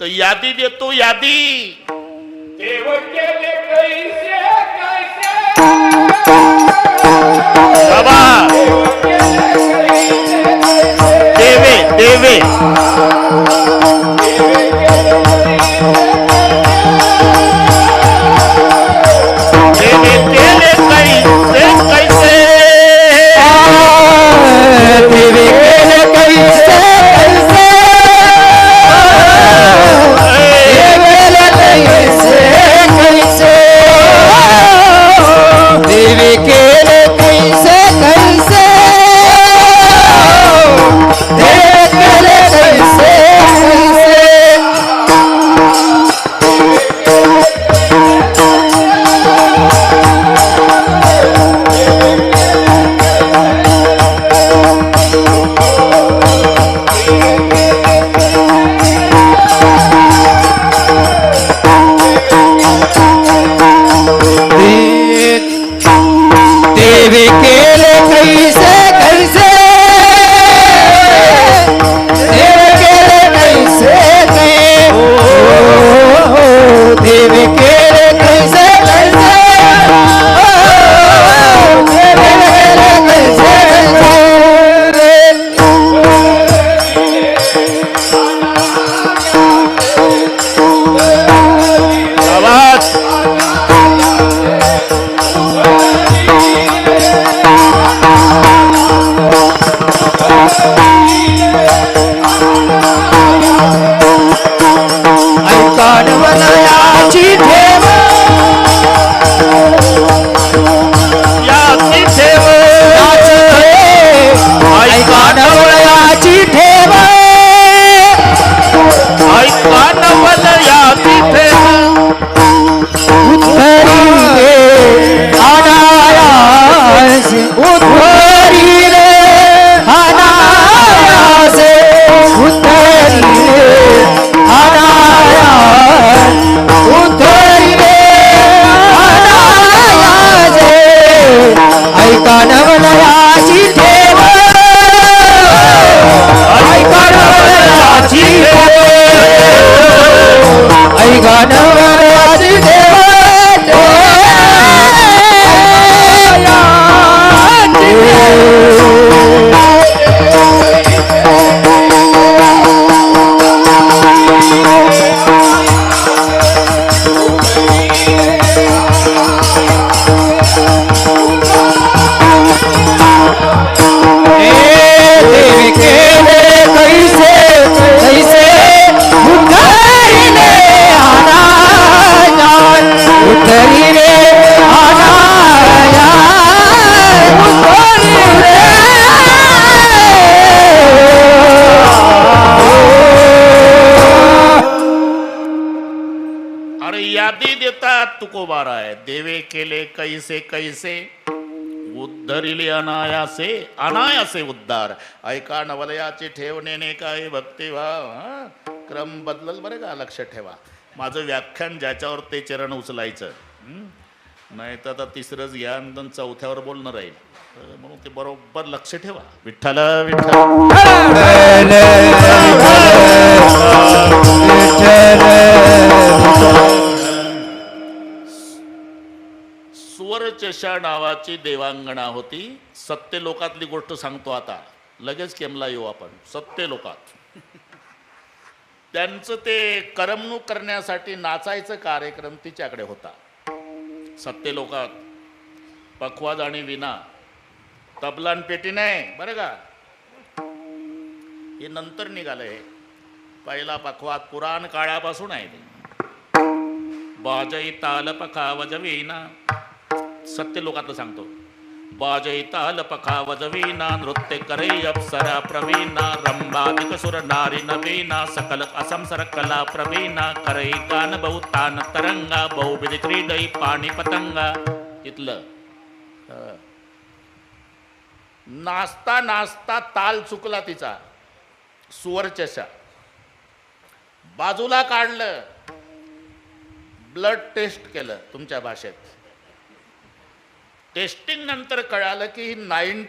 S1: तर यादी देतो. यादी बाबा देवे देवे देवे केले कैसे कैसे,
S3: देवे केले कैसे कैसे, देवे कैसे कैसे, देवे केले कैसे
S1: जगात तुकोबार आहे. देवे केले कैसे कैसे उद्धरिले अनायासे अनायासे उद्धार. ऐका नवलयाची ठेवणे काय भक्तिभाव. क्रम बदलल बरं का, लक्ष ठेवा. माझं व्याख्यान ज्याच्यावर ते चरण उचलायचं. नाही तर आता तिसरंच घ्या आणि चौथ्यावर बोलणं राहील. म्हणून ते बरोबर लक्ष ठेवा. विठ्ठल विठ्ठल. सुवरचषा नावाची देवांगणा होती. सत्यलोकातली गोष्ट सांगतो आता, लगेच केमला येऊ आपण. सत्यलोकात त्यांचं ते करमणूक करण्यासाठी नाचायचं कार्यक्रम तिच्याकडे होता. सत्यलोकात पखवाज आणि विना, तबला आणि पेटी नाही बरं का. हे नंतर निघालंय. पहिला पखवाज पुराण काळापासून आहे. बाजई ताल पखावज वीणा, सत्यलोकातलं सांगतो. बाजई ताल पखावज वीणा, नृत्य करे अप्सरा प्रवीणा, रंभादिक सुर नारी नवीना, सकल असंसर कला प्रवीणा, करई गान बहुतान तरंगा, बहुविध क्रीडई पाणी पतंगा. इथलं नाचता नाचता ताल चुकला तिचा. सुवरचषा बाजूला काढलं, ब्लड टेस्ट केलं तुमच्या भाषेत. टेस्टिंग नंतर कळालं की ही 90